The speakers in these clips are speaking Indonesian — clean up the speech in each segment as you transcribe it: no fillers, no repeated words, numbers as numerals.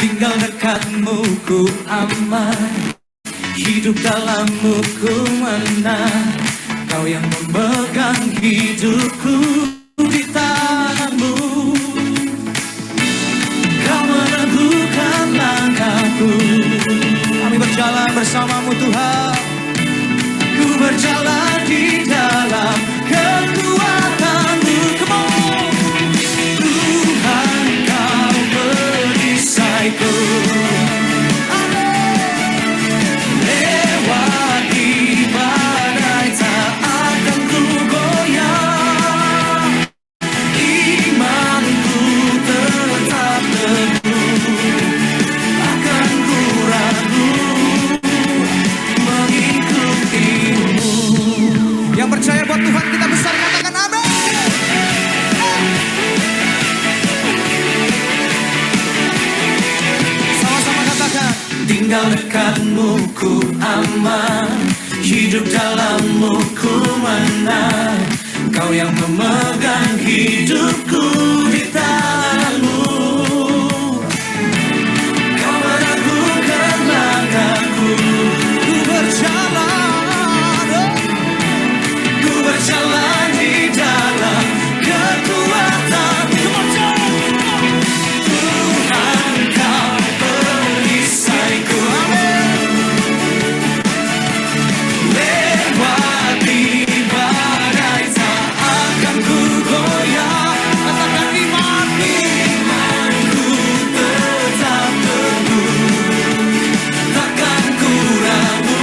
tinggal dekatmu ku aman, hidup dalammu ku menang. Kau yang memegang hidupku di tanganmu, kau meneguhkan langkahku. Kami berjalan bersamamu Tuhan, ku berjalan di dalam kekuatan-Mu. Come on. Tuhan, kau perisaiku, lewati badai tak akan ku goyang. Imanku tetap teguh, takkan ku ragu mengikutimu. Yang percaya buat Tuhan kita besar katakan amin. Sama-sama katakan, tinggal dekatmu ku aman, hidup dalammu ku menang. Kau yang memegang hidupku di tanganmu, kau meneguhkan langkahku. Ku berjalan di dalam kekuatan. Tuhan, kau perisaiku, amin. Lewati badai tak akan ku goyang. Katakan imanku tetap teguh, takkan ku ragu.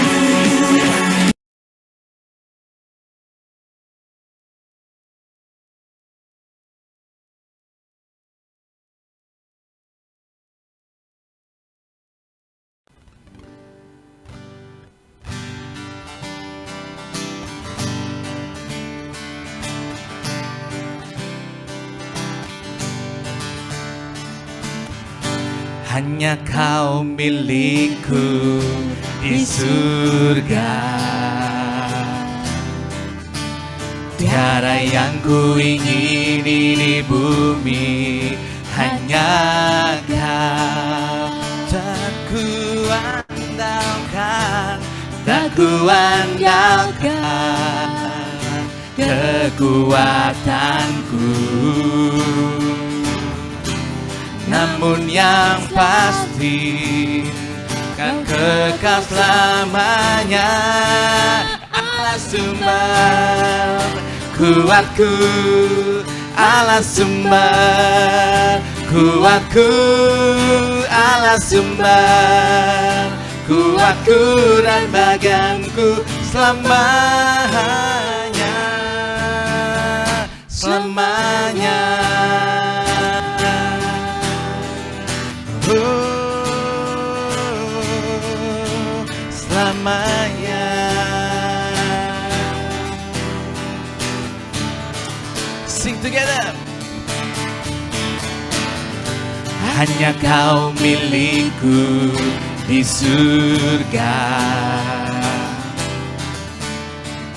Hanya kau milikku di surga, tiada yang ku ingini di bumi, hanya kau. Tak ku andalkan, tak ku andalkan kekuatanku, namun yang pasti kan kekal selamanya. Allah sumber kuatku, Allah sumber kuatku, Allah sumber kuatku dan bagianku selamanya, selamanya. Selamanya. Sing together. Hanya kau milikku di surga,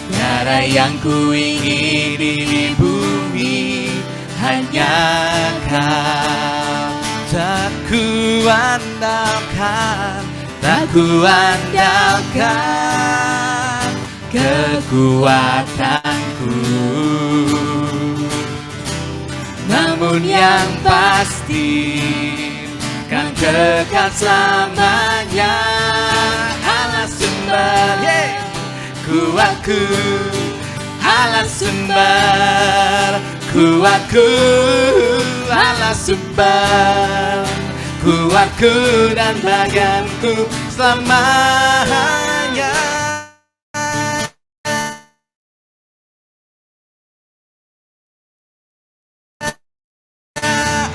tiada yang ku ingini di bumi, hanya kau. Tak ku andalkan, tak ku andalkan kekuatanku, namun yang pasti kan kekal selamanya. Allah sumber kuatku, Allah sumber kuatku, Allah sumber kuatku dan bagianku selamanya.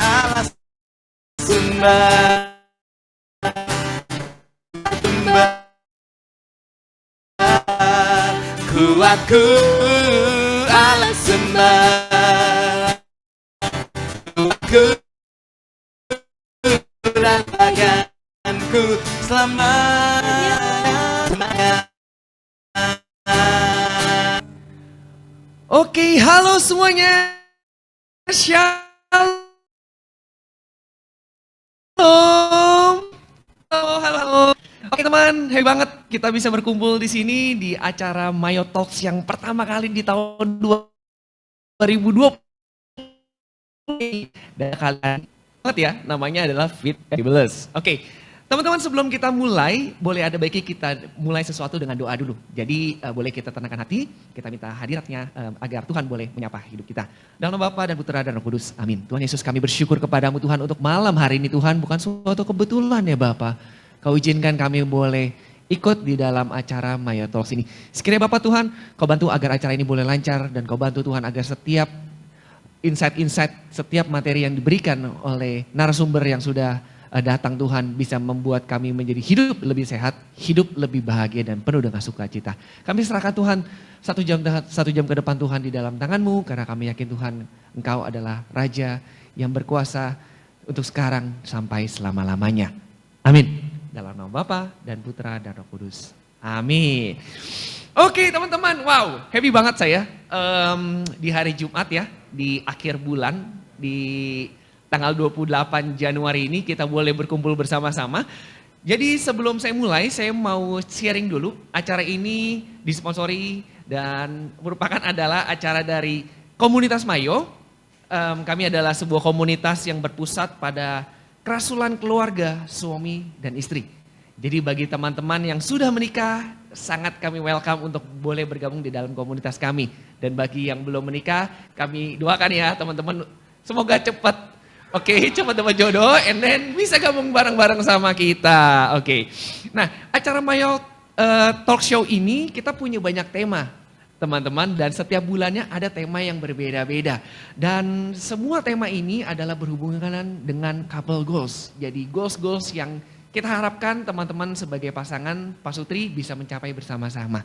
Allah sumber kuatku, Allah sumber kuatku dan bagianku selamanya. Oke, halo semuanya. Shalom. teman, happy banget kita bisa berkumpul di sini di acara Mayo Talks yang pertama kali di tahun 2020. Dan kalian banget ya, namanya adalah Fit and Fabulous. Oke, teman-teman sebelum kita mulai, boleh ada baiknya kita mulai sesuatu dengan doa dulu. Jadi boleh kita tenangkan hati, kita minta hadiratnya agar Tuhan boleh menyapa hidup kita. Dalam nama Bapa dan Putera dan Roh Kudus, amin. Tuhan Yesus, kami bersyukur kepadamu Tuhan untuk malam hari ini Tuhan, bukan suatu kebetulan ya Bapa. Kau izinkan kami boleh ikut di dalam acara Mayo Talks ini. Sekiranya Bapak Tuhan, kau bantu agar acara ini boleh lancar dan kau bantu Tuhan agar setiap insight-insight, setiap materi yang diberikan oleh narasumber yang sudah datang Tuhan bisa membuat kami menjadi hidup lebih sehat, hidup lebih bahagia dan penuh dengan sukacita. Kami serahkan Tuhan 1 jam ke depan Tuhan di dalam tangan-Mu karena kami yakin Tuhan Engkau adalah Raja yang berkuasa untuk sekarang sampai selama-lamanya. Amin. Dalam nama Bapa dan Putra dan Roh Kudus. Amin. Oke teman-teman, wow happy banget saya di hari Jumat ya, di akhir bulan, di tanggal 28 Januari ini kita boleh berkumpul bersama-sama. Jadi sebelum saya mulai, saya mau sharing dulu. Acara ini disponsori dan merupakan adalah acara dari Komunitas Mayo. Kami adalah sebuah komunitas yang berpusat pada kerasulan keluarga, suami dan istri. Jadi bagi teman-teman yang sudah menikah, sangat kami welcome untuk boleh bergabung di dalam komunitas kami. Dan bagi yang belum menikah, kami doakan ya teman-teman, semoga cepat. Oke, cepat dapat jodoh, and then bisa gabung bareng-bareng sama kita. Oke, nah acara Mayo Talk Show ini kita punya banyak tema teman-teman, dan setiap bulannya ada tema yang berbeda-beda. Dan semua tema ini adalah berhubungan dengan couple goals. Jadi goals-goals yang kita harapkan teman-teman sebagai pasangan pasutri bisa mencapai bersama-sama.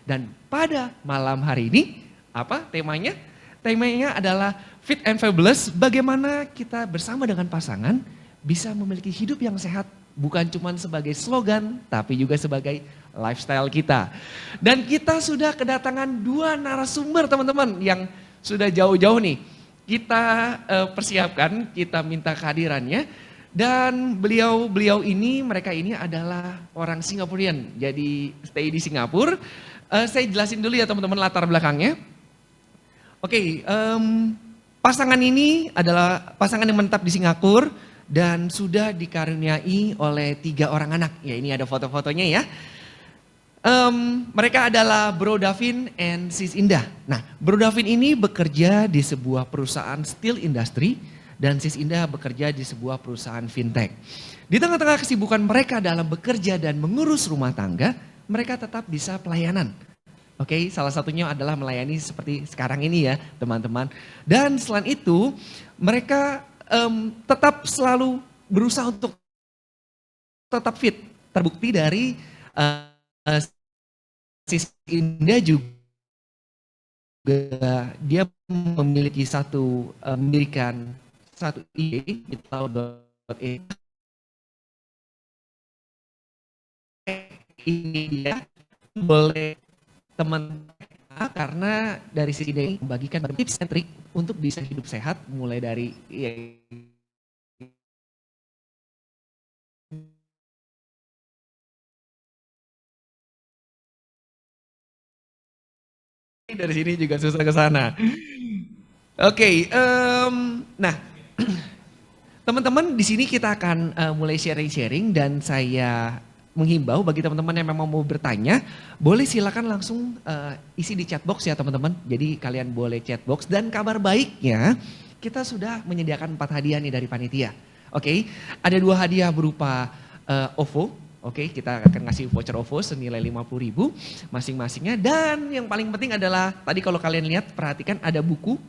Dan pada malam hari ini, apa temanya? Temanya adalah Fit and Fabulous, bagaimana kita bersama dengan pasangan bisa memiliki hidup yang sehat, bukan cuma sebagai slogan, tapi juga sebagai lifestyle kita. Dan kita sudah kedatangan 2 narasumber teman-teman yang sudah jauh-jauh nih. Kita persiapkan, kita minta kehadirannya. Dan beliau ini, mereka ini adalah orang Singaporean, jadi stay di Singapura. Saya jelasin dulu ya teman-teman latar belakangnya. Oke, pasangan ini adalah pasangan yang menetap di Singapura dan sudah dikaruniai oleh 3 orang anak. Ya ini ada foto-fotonya ya. Mereka adalah Bro Davin and Sis Indah. Nah, Bro Davin ini bekerja di sebuah perusahaan steel industry dan Sis Indah bekerja di sebuah perusahaan fintech. Di tengah-tengah kesibukan mereka dalam bekerja dan mengurus rumah tangga, mereka tetap bisa pelayanan. Oke, salah satunya adalah melayani seperti sekarang ini ya teman-teman. Dan selain itu, mereka tetap selalu berusaha untuk tetap fit. Terbukti dari Sis Indah juga dia memiliki mendirikan satu ide di tahun ini dia boleh teman karena dari sisi ini membagikan tips and trik untuk bisa hidup sehat mulai dari dari sini juga susah ke sana. Oke, nah teman-teman di sini kita akan mulai sharing-sharing dan saya menghimbau bagi teman-teman yang memang mau bertanya, boleh silakan langsung isi di chat box ya teman-teman. Jadi kalian boleh chat box dan kabar baiknya kita sudah menyediakan 4 hadiah nih dari panitia. Oke, ada 2 hadiah berupa OVO. Oke, kita akan ngasih voucher OVO senilai 50.000 masing-masingnya. Dan yang paling penting adalah tadi kalau kalian lihat perhatikan ada buku.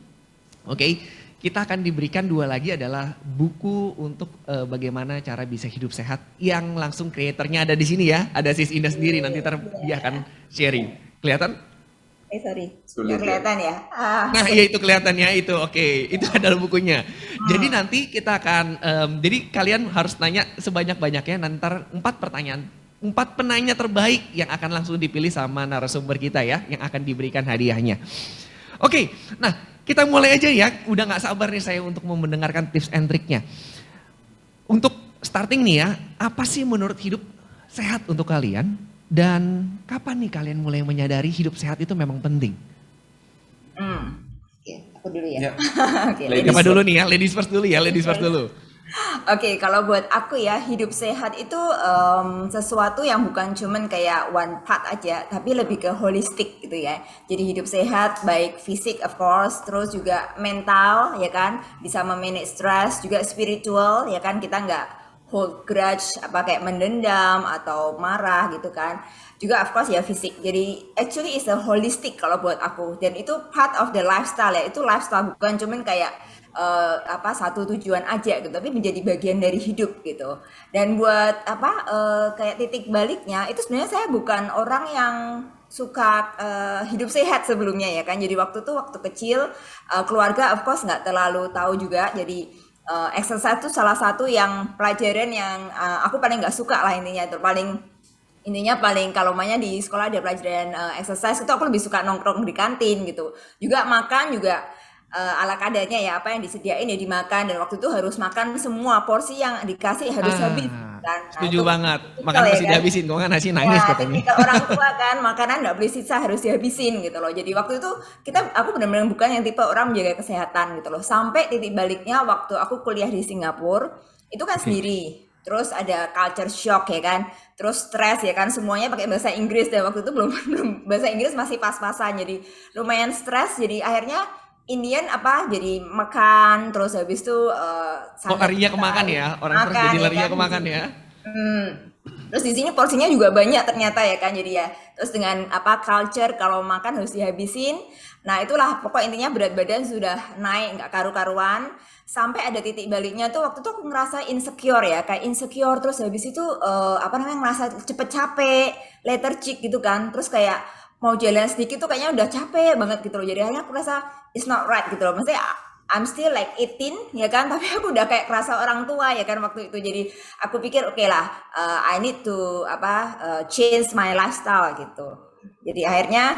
Oke, kita akan diberikan 2 lagi adalah buku untuk bagaimana cara bisa hidup sehat yang langsung kreatornya ada di sini ya. Ada Sis Indah sendiri nanti dia akan sharing. Kelihatan? Sorry, nggak kelihatan ya? Nah iya itu kelihatannya itu, oke. Itu adalah bukunya. Jadi nanti kita akan, jadi kalian harus nanya sebanyak-banyaknya, nanti 4 pertanyaan. 4 penanya terbaik yang akan langsung dipilih sama narasumber kita ya, yang akan diberikan hadiahnya. Oke, nah kita mulai aja ya, udah gak sabar nih saya untuk mau mendengarkan tips and triknya. Untuk starting nih ya, apa sih menurut hidup sehat untuk kalian dan kapan nih kalian mulai menyadari hidup sehat itu memang penting? Oke, aku dulu ya. Ya, Oke, ladies Siapa ladies. dulu nih ya? Ladies first dulu ya, ladies first dulu. Oke, kalau buat aku ya, hidup sehat itu sesuatu yang bukan cuman kayak one part aja, tapi lebih ke holistik gitu ya. Jadi hidup sehat, baik fisik of course, terus juga mental ya kan, bisa memanage stress, juga spiritual ya kan, kita nggak hold grudge, apa kayak mendendam atau marah gitu kan. Juga of course ya fisik. Jadi actually is a holistic kalau buat aku. Dan itu part of the lifestyle ya, itu lifestyle bukan cuman kayak apa satu tujuan aja gitu tapi menjadi bagian dari hidup gitu dan buat apa kayak titik baliknya itu sebenarnya saya bukan orang yang suka hidup sehat sebelumnya ya kan jadi waktu kecil keluarga of course nggak terlalu tahu juga jadi exercise itu salah satu yang pelajaran yang aku paling nggak suka lah intinya paling kalau mainnya di sekolah ada pelajaran exercise itu aku lebih suka nongkrong di kantin gitu juga makan juga ala kadarnya ya apa yang disediain ya dimakan dan waktu itu harus makan semua porsi yang dikasih harus habis kan. Nah, Setuju itu banget. tipikal Makan ya mesti kan. dihabisin, kalau nggak nasi nangis Ya, katanya. tipikal orang tua kan makanan nggak boleh sisa harus dihabisin gitu loh. Jadi waktu itu aku benar-benar bukan yang tipe orang menjaga kesehatan gitu loh. Sampai titik baliknya waktu aku kuliah di Singapura itu kan Oke. sendiri. Terus ada culture shock ya kan. Terus stres ya kan semuanya pakai bahasa Inggris dan waktu itu belum bahasa Inggris masih pas-pasan jadi lumayan stres jadi akhirnya Indian apa jadi makan terus habis itu Oh, santai larinya kemakan ya? Orang terus makan jadi ya larinya kan di kemakan sini. ya? Hmm. Terus di sini porsinya juga banyak ternyata ya kan jadi ya. Terus dengan apa culture kalau makan harus dihabisin. Nah itulah pokok intinya berat badan sudah naik nggak karu-karuan. Sampai ada titik baliknya tuh waktu itu aku ngerasa insecure ya kayak insecure terus habis itu apa namanya ngerasa cepet capek, lethargic gitu kan. Terus kayak mau jalan sedikit tuh kayaknya udah capek banget gitu loh. Jadi akhirnya aku rasa it's not right gitu loh. Maksudnya I'm still like 18 ya kan, tapi aku udah kayak kerasa orang tua ya kan waktu itu. Jadi aku pikir oke lah, I need to change my lifestyle gitu. Jadi akhirnya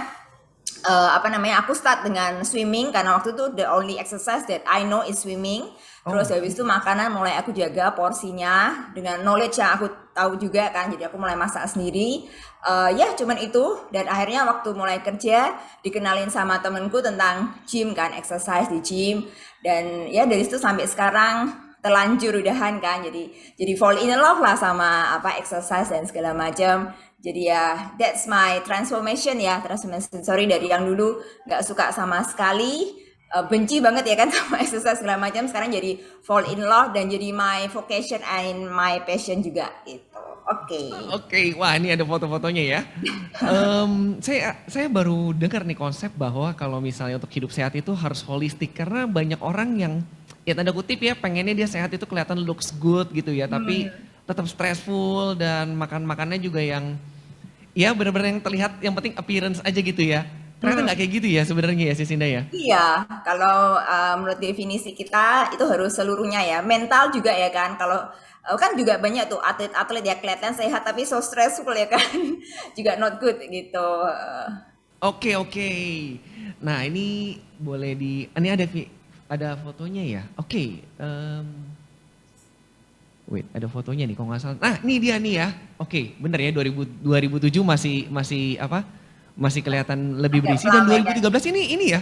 apa namanya aku start dengan swimming karena waktu itu the only exercise that I know is swimming. Oh, Terus habis itu makanan mulai aku jaga porsinya dengan knowledge yang aku tahu juga kan. Jadi aku mulai masak sendiri. Ya cuman itu dan akhirnya waktu mulai kerja dikenalin sama temenku tentang gym kan, exercise di gym dan ya dari situ sampai sekarang terlanjur udahan kan. Jadi fall in love lah sama apa exercise dan segala macam. Jadi ya that's my transformation ya, transformation sorry dari yang dulu nggak suka sama sekali, benci banget ya kan sama exercise segala macam, sekarang jadi fall in love dan jadi my vocation and my passion juga gitu. Oke. oke. Wah, ini ada foto-fotonya ya. Saya baru dengar nih konsep bahwa kalau misalnya untuk hidup sehat itu harus holistik karena banyak orang yang ya tanda kutip ya pengennya dia sehat itu kelihatan looks good gitu ya, tapi tetap stressful dan makan-makannya juga yang ya benar-benar yang terlihat yang penting appearance aja gitu ya. Ternyata nggak kayak gitu ya sebenarnya ya Sisinda ya. Iya, kalau menurut definisi kita itu harus seluruhnya ya, mental juga ya kan. Kalau kan juga banyak tuh atlet-atlet ya kelihatan sehat tapi so stressful ya kan, juga not good gitu. Oke, oke. Nah, ini boleh ini ada fotonya ya. Oke, wait, ada fotonya nih kalau nggak salah. Nah, ini dia nih ya. Oke, bener ya 2007 masih apa? Masih kelihatan lebih Agak berisi dan pelan ya kan. 2013 ini ya.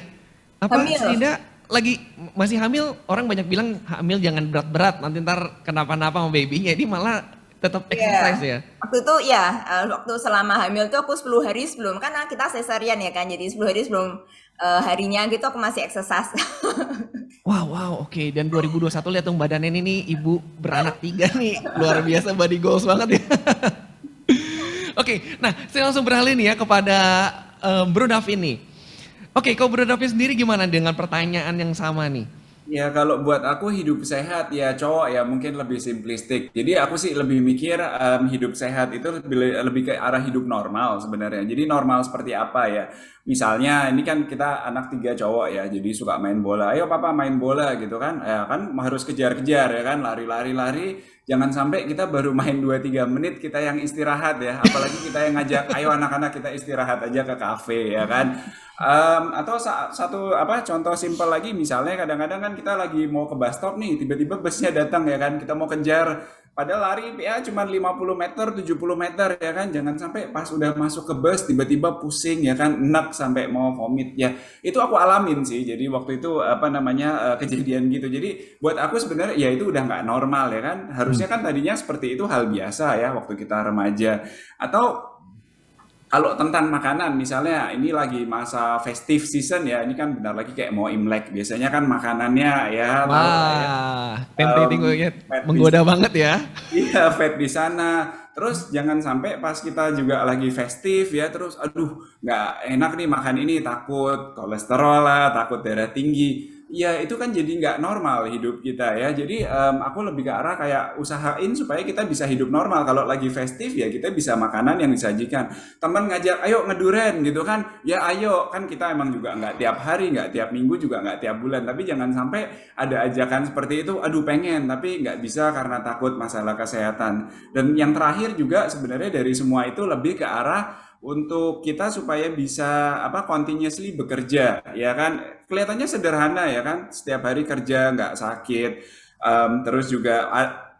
Apa Hamil. Sinda lagi masih hamil, orang banyak bilang hamil jangan berat-berat nanti ntar kenapa-napa sama babynya. Ini malah tetap exercise ya. Waktu itu ya, waktu selama hamil tuh aku 10 hari sebelum, karena kita cesarean ya kan, jadi 10 hari sebelum harinya gitu aku masih exercise. Wow, wow, oke. Dan 2021 lihat dong badannya ini nih, ibu beranak 3 nih. Luar biasa body goals banget ya. Oke, nah saya langsung beralih nih ya kepada Bro Davin nih. Oke, kalau Bro Davin sendiri gimana dengan pertanyaan yang sama nih? Ya kalau buat aku hidup sehat ya cowok ya mungkin lebih simplistik. Jadi aku sih lebih mikir hidup sehat itu lebih ke arah hidup normal sebenarnya. Jadi normal seperti apa ya? Misalnya ini kan kita anak 3 cowok ya, jadi suka main bola. Ayo papa main bola gitu kan? Ya kan harus kejar-kejar ya kan, lari-lari-lari. Jangan sampai kita baru main 2-3 menit kita yang istirahat ya. Apalagi kita yang ngajak, ayo anak-anak kita istirahat aja ke kafe ya kan. Atau satu apa contoh simpel lagi misalnya kadang-kadang kan kita lagi mau ke bus stop nih tiba-tiba busnya datang ya kan kita mau kejar Padahal lari ya cuma 50 meter, 70 meter ya kan. Jangan sampai pas udah masuk ke bus tiba-tiba pusing ya kan, enak sampai mau vomit ya. Itu aku alamin sih. Jadi waktu itu apa namanya kejadian gitu. Jadi buat aku sebenarnya ya itu udah nggak normal ya kan. Harusnya kan tadinya seperti itu hal biasa ya waktu kita remaja. Atau kalau tentang makanan, misalnya ini lagi masa festive season ya, ini kan bentar lagi kayak mau Imlek. Biasanya kan makanannya ya tahu lah ya, Wah, tempting fat di menggoda banget ya. iya, fat di sana. Terus jangan sampai pas kita juga lagi festif ya, terus aduh nggak enak nih makan ini, takut kolesterol lah, takut darah tinggi. Ya itu kan jadi nggak normal hidup kita ya. Jadi aku lebih ke arah kayak usahain supaya kita bisa hidup normal. Kalau lagi festif ya kita bisa makanan yang disajikan. Teman ngajak, ayo ngeduren gitu kan. Ya ayo, kan kita emang juga nggak tiap hari, nggak tiap minggu, juga nggak tiap bulan. Tapi jangan sampai ada ajakan seperti itu, aduh pengen, tapi nggak bisa karena takut masalah kesehatan. Dan yang terakhir juga sebenarnya dari semua itu lebih ke arah untuk kita supaya bisa apa continuously bekerja ya kan, kelihatannya sederhana ya kan, setiap hari kerja nggak sakit. Terus juga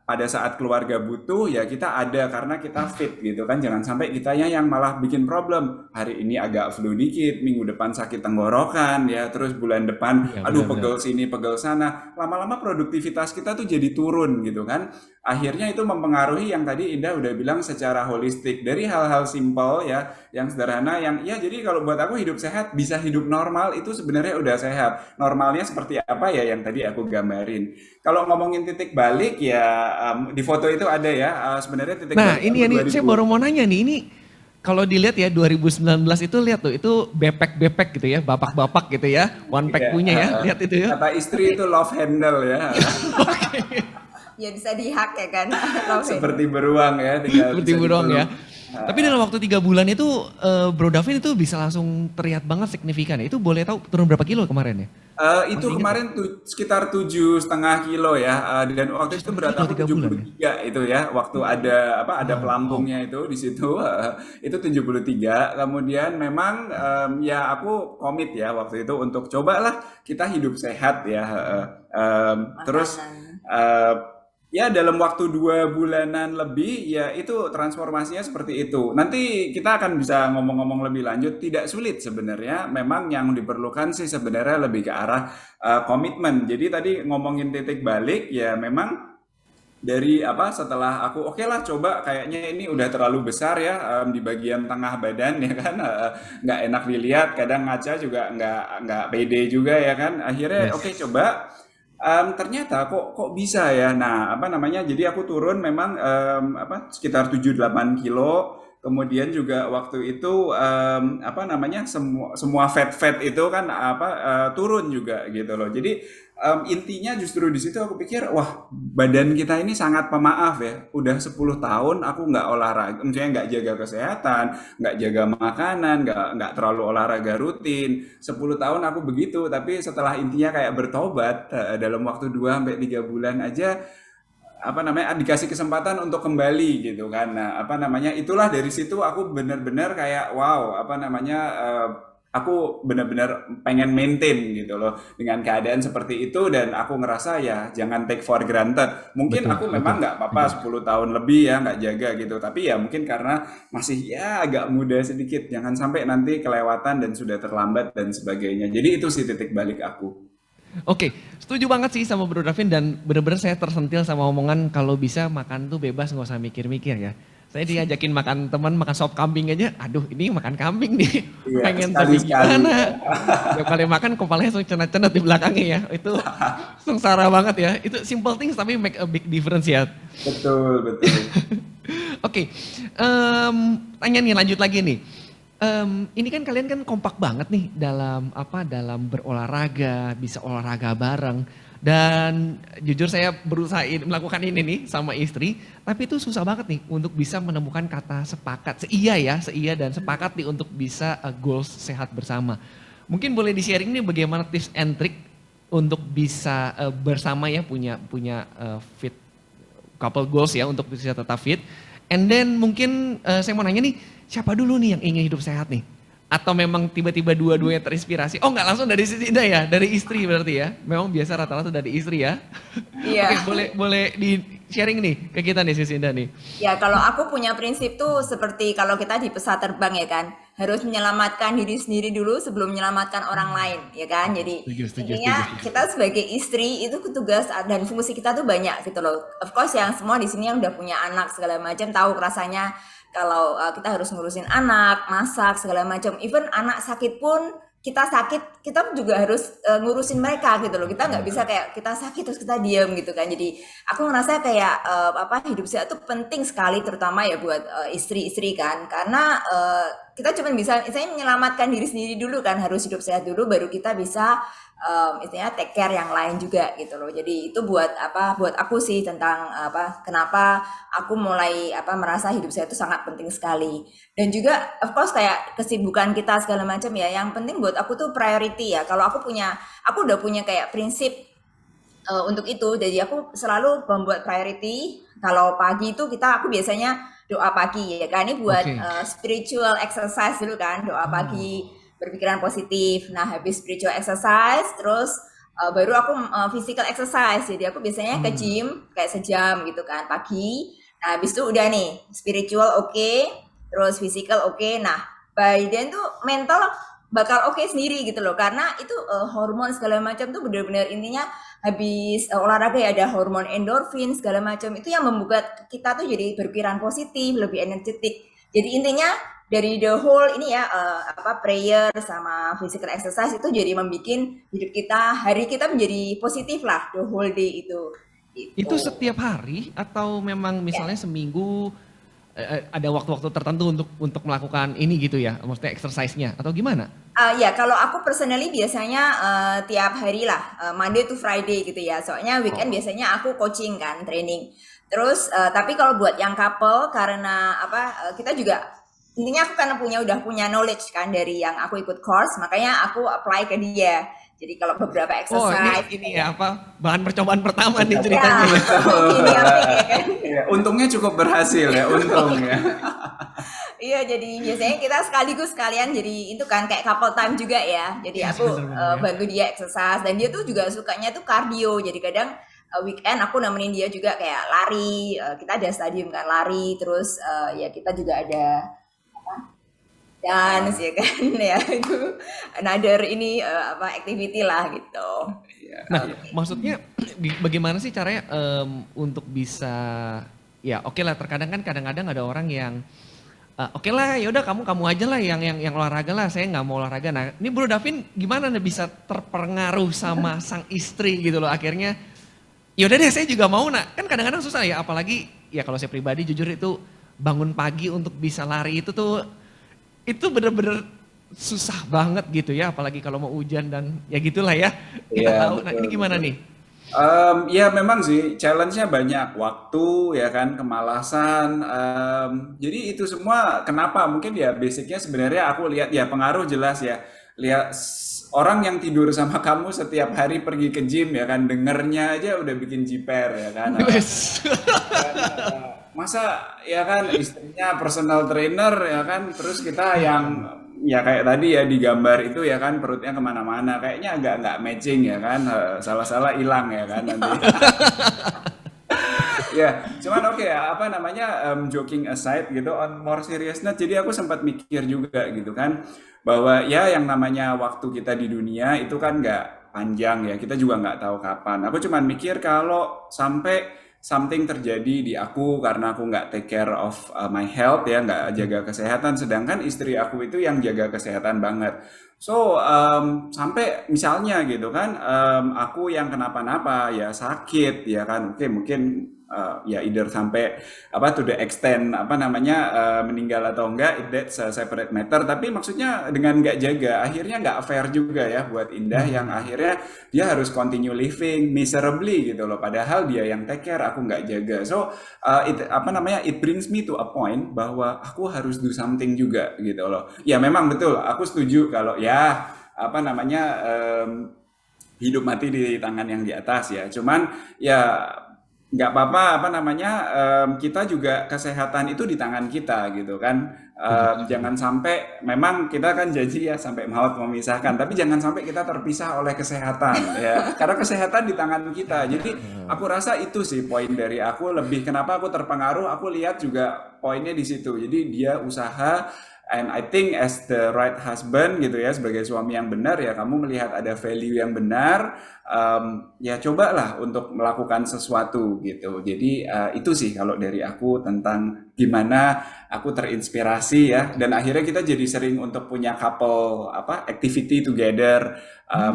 pada saat keluarga butuh ya kita ada karena kita fit gitu kan. Jangan sampai kitanya yang malah bikin problem, hari ini agak flu dikit, minggu depan sakit tenggorokan ya, terus bulan depan Iya, aduh benar-benar. pegel sini pegel sana, lama-lama produktivitas kita tuh jadi turun gitu kan. Akhirnya itu mempengaruhi yang tadi Indah udah bilang secara holistik, dari hal-hal simpel ya yang sederhana, yang ya jadi kalau buat aku hidup sehat bisa hidup normal itu sebenarnya udah sehat. Normalnya seperti apa ya yang tadi aku gambarin. Kalau ngomongin titik balik ya di foto itu ada ya, sebenarnya titik Nah, balik ini aku ya nih, saya 2000. baru mau nanya nih, ini kalau dilihat ya 2019 itu lihat tuh, itu bepek-bepek gitu ya, bapak-bapak gitu ya, one pack Iya, punya ya, lihat itu ya. kata istri itu love handle ya. Ya bisa dihack ya kan. Love it. Seperti beruang ya, tinggal Seperti bisa burung ya. dipeluk. Tapi dalam waktu 3 bulan itu Bro Davin itu bisa langsung terlihat banget signifikan. Itu boleh tahu turun berapa kilo kemarin ya? Itu Masih ingat nggak? kemarin sekitar 7,5 kilo ya, dan waktu itu 7,5 berat kilo aku 3 bulan ya? 73 itu ya, waktu ada apa ada Wow, wow. pelampungnya itu di situ, itu 73. Kemudian memang ya aku komit ya waktu itu untuk cobalah kita hidup sehat ya, terus Makanan. ya dalam waktu 2 bulanan lebih ya itu transformasinya seperti itu. Nanti kita akan bisa ngomong-ngomong lebih lanjut. Tidak sulit sebenarnya. Memang yang diperlukan sih sebenarnya lebih ke arah komitmen. Jadi tadi ngomongin titik balik ya memang dari apa setelah aku oke lah coba, kayaknya ini udah terlalu besar ya di bagian tengah badan ya kan, nggak enak dilihat, kadang ngaca juga nggak pede juga ya kan, akhirnya oke Yes. coba. Ternyata kok bisa ya. Nah, apa namanya? Jadi aku turun memang apa sekitar 7-8 kilo. Kemudian juga waktu itu apa namanya? Semua fat-fat itu kan apa turun juga gitu loh. Jadi intinya justru di situ aku pikir, wah, badan kita ini sangat pemaaf ya. Udah 10 tahun aku nggak olahraga, maksudnya nggak jaga kesehatan, nggak jaga makanan, nggak terlalu olahraga rutin. 10 tahun aku begitu, tapi setelah intinya kayak bertobat dalam waktu 2 sampai 3 bulan aja apa namanya dikasih kesempatan untuk kembali gitu kan. Nah, apa namanya itulah dari situ aku benar-benar kayak wow, apa namanya aku benar-benar pengen maintain gitu loh dengan keadaan seperti itu, dan aku ngerasa ya jangan take for granted. Mungkin Betul, aku betul. memang nggak Setuju. apa-apa 10 tahun lebih ya nggak jaga gitu, tapi ya mungkin karena masih ya agak muda sedikit, jangan sampai nanti kelewatan dan sudah terlambat dan sebagainya. Jadi itu sih titik balik aku. Oke, setuju banget sih sama Bro Davin dan bener-bener saya tersentil sama omongan kalau bisa makan tuh bebas nggak usah mikir-mikir ya. Saya diajakin makan teman makan sop kambing aja, aduh ini makan kambing nih, Iya, pengen tapi sekali-sekali. gimana? Tiap kali makan kepalanya langsung cenat-cenat di belakangnya ya, itu sengsara banget ya. Itu simple things tapi make a big difference ya. Betul, betul. Oke, tanya nih lanjut lagi nih. Ini kan kalian kan kompak banget nih dalam apa dalam berolahraga, bisa olahraga bareng. Dan jujur saya berusaha melakukan ini nih sama istri, tapi itu susah banget nih untuk bisa menemukan kata sepakat, seia dan sepakat nih untuk bisa goals sehat bersama. Mungkin boleh di-sharing nih bagaimana tips and trick untuk bisa bersama ya punya punya fit couple goals ya untuk bisa tetap fit. And then mungkin saya mau nanya nih, siapa dulu nih yang ingin hidup sehat nih? Atau memang tiba-tiba dua-duanya terinspirasi? Oh nggak langsung dari sisi Ida ya, dari istri berarti ya? Memang biasa rata-rata dari istri ya? Iya. Oke, boleh boleh sharing nih ke kita nih Sis Indah nih. Ya, kalau aku punya prinsip tuh seperti kalau kita di pesawat terbang ya kan, harus menyelamatkan diri sendiri dulu sebelum menyelamatkan orang lain, ya kan? Jadi Setuju, setuju, intinya setuju, setuju. kita sebagai istri itu tugas dan fungsi kita tuh banyak gitu loh. Of course yang semua di sini yang udah punya anak segala macam tahu rasanya kalau kita harus ngurusin anak, masak segala macam. Even anak sakit pun kita sakit, kita juga harus ngurusin mereka gitu loh. Kita nggak bisa kayak kita sakit terus kita diam gitu kan. Jadi aku ngerasa kayak hidup sehat itu penting sekali terutama ya buat istri-istri kan. Karena kita cuma bisa misalnya menyelamatkan diri sendiri dulu kan, harus hidup sehat dulu baru kita bisa istilahnya take care yang lain juga gitu loh. Jadi itu buat aku sih tentang kenapa aku mulai merasa hidup sehat itu sangat penting sekali. Dan juga of course kayak kesibukan kita segala macam ya, yang penting buat aku tuh priority ya. Kalau aku udah punya kayak prinsip untuk itu. Jadi aku selalu membuat priority. Kalau pagi itu aku biasanya doa pagi ya kan. Ini buat Oke. spiritual exercise dulu kan, doa Oh. pagi, berpikiran positif. Nah, habis spiritual exercise terus baru aku physical exercise. Jadi aku biasanya ke Hmm. gym kayak sejam gitu kan pagi. Nah, habis itu udah nih spiritual oke, terus physical oke. Nah, by then tuh mental bakal oke sendiri gitu loh, karena itu hormon segala macam tuh benar-benar intinya habis olahraga ya ada hormon endorfin segala macam itu yang membuat kita tuh jadi berpikiran positif, lebih energetik. Jadi intinya dari the whole ini ya prayer sama physical exercise itu jadi membuat hidup kita, hari kita menjadi positif lah the whole day itu. Itu Gitu. setiap hari atau memang Ya. misalnya seminggu ada waktu-waktu tertentu untuk melakukan ini gitu ya? Maksudnya exercise-nya atau gimana? Ya, kalau aku personally biasanya tiap hari lah, Monday to Friday gitu ya. Soalnya weekend Oh. biasanya aku coaching kan, training. Terus, tapi kalau buat yang couple karena kita juga intinya aku karena udah punya knowledge kan dari yang aku ikut course, makanya aku apply ke dia. Jadi kalau beberapa Oh, exercise ini kayak ya apa bahan percobaan pertama nih ya ceritanya ya. Betul. gini apa ya kan. Ya, untungnya cukup berhasil ya, untung ya. Iya, jadi biasanya kita sekaligus sekalian jadi itu kan kayak couple time juga ya. Jadi Yes, aku bener-bener ya. bantu dia exercise dan dia tuh juga sukanya tuh cardio. Jadi kadang weekend aku nemenin dia juga kayak lari. Kita ada stadium kan lari. Terus ya kita juga ada dance ya kan ya itu another ini activity lah gitu. Iya, Nah, iya. maksudnya bagaimana sih caranya untuk bisa ya oke lah terkadang kan kadang-kadang ada orang yang oke lah ya udah kamu aja lah yang olahraga lah saya nggak mau olahraga. Nah ini Bro Davin gimana nih bisa terpengaruh sama sang istri gitu loh akhirnya ya udah deh saya juga mau nak kan kadang-kadang susah ya apalagi ya kalau saya pribadi jujur itu bangun pagi untuk bisa lari itu bener-bener susah banget gitu ya apalagi kalau mau hujan dan ya gitulah ya kita Iya, tahu. Nah betul, ini gimana betul. nih? Ya memang sih challenge-nya banyak, waktu ya kan, kemalasan. Jadi itu semua kenapa? Mungkin ya basicnya sebenarnya aku lihat ya pengaruh jelas ya. Lihat orang yang tidur sama kamu setiap hari pergi ke gym ya kan, dengernya aja udah bikin jiper ya kan. Wes. Masa ya kan istrinya personal trainer ya kan, terus kita yang ya kayak tadi ya di gambar itu ya kan perutnya kemana-mana, kayaknya agak nggak matching ya kan, salah-salah hilang ya kan nanti. Ya, cuman oke ya, apa namanya, joking aside gitu, on more serious note, jadi aku sempat mikir juga gitu kan, bahwa ya yang namanya waktu kita di dunia itu kan nggak panjang ya, kita juga nggak tahu kapan. Aku cuman mikir kalau sampai something terjadi di aku karena aku nggak take care of my health ya, nggak jaga kesehatan, sedangkan istri aku itu yang jaga kesehatan banget. So, sampai misalnya gitu kan, aku yang kenapa-napa ya sakit ya kan, oke mungkin ya either sampai apa to the extent apa namanya meninggal atau enggak, that's a separate matter. Tapi maksudnya dengan nggak jaga, akhirnya nggak fair juga ya buat Indah yang Hmm. akhirnya dia harus continue living miserably gitu loh. Padahal dia yang take care, aku nggak jaga. So apa namanya, it brings me to a point bahwa aku harus do something juga gitu loh. Ya memang betul, aku setuju kalau ya apa namanya hidup mati di tangan yang di atas ya. Cuman ya nggak apa-apa apa namanya kita juga kesehatan itu di tangan kita gitu kan. Setuju, setuju. Jangan sampai, memang kita kan janji ya sampai maut memisahkan, tapi jangan sampai kita terpisah oleh kesehatan ya, karena kesehatan di tangan kita. Jadi aku rasa itu sih poin dari aku, lebih kenapa aku terpengaruh, aku lihat juga poinnya di situ. Jadi dia usaha, and I think as the right husband gitu ya, sebagai suami yang benar ya, kamu melihat ada value yang benar, ya cobalah untuk melakukan sesuatu gitu. Jadi itu sih kalau dari aku tentang gimana aku terinspirasi ya, dan akhirnya kita jadi sering untuk punya couple apa activity together.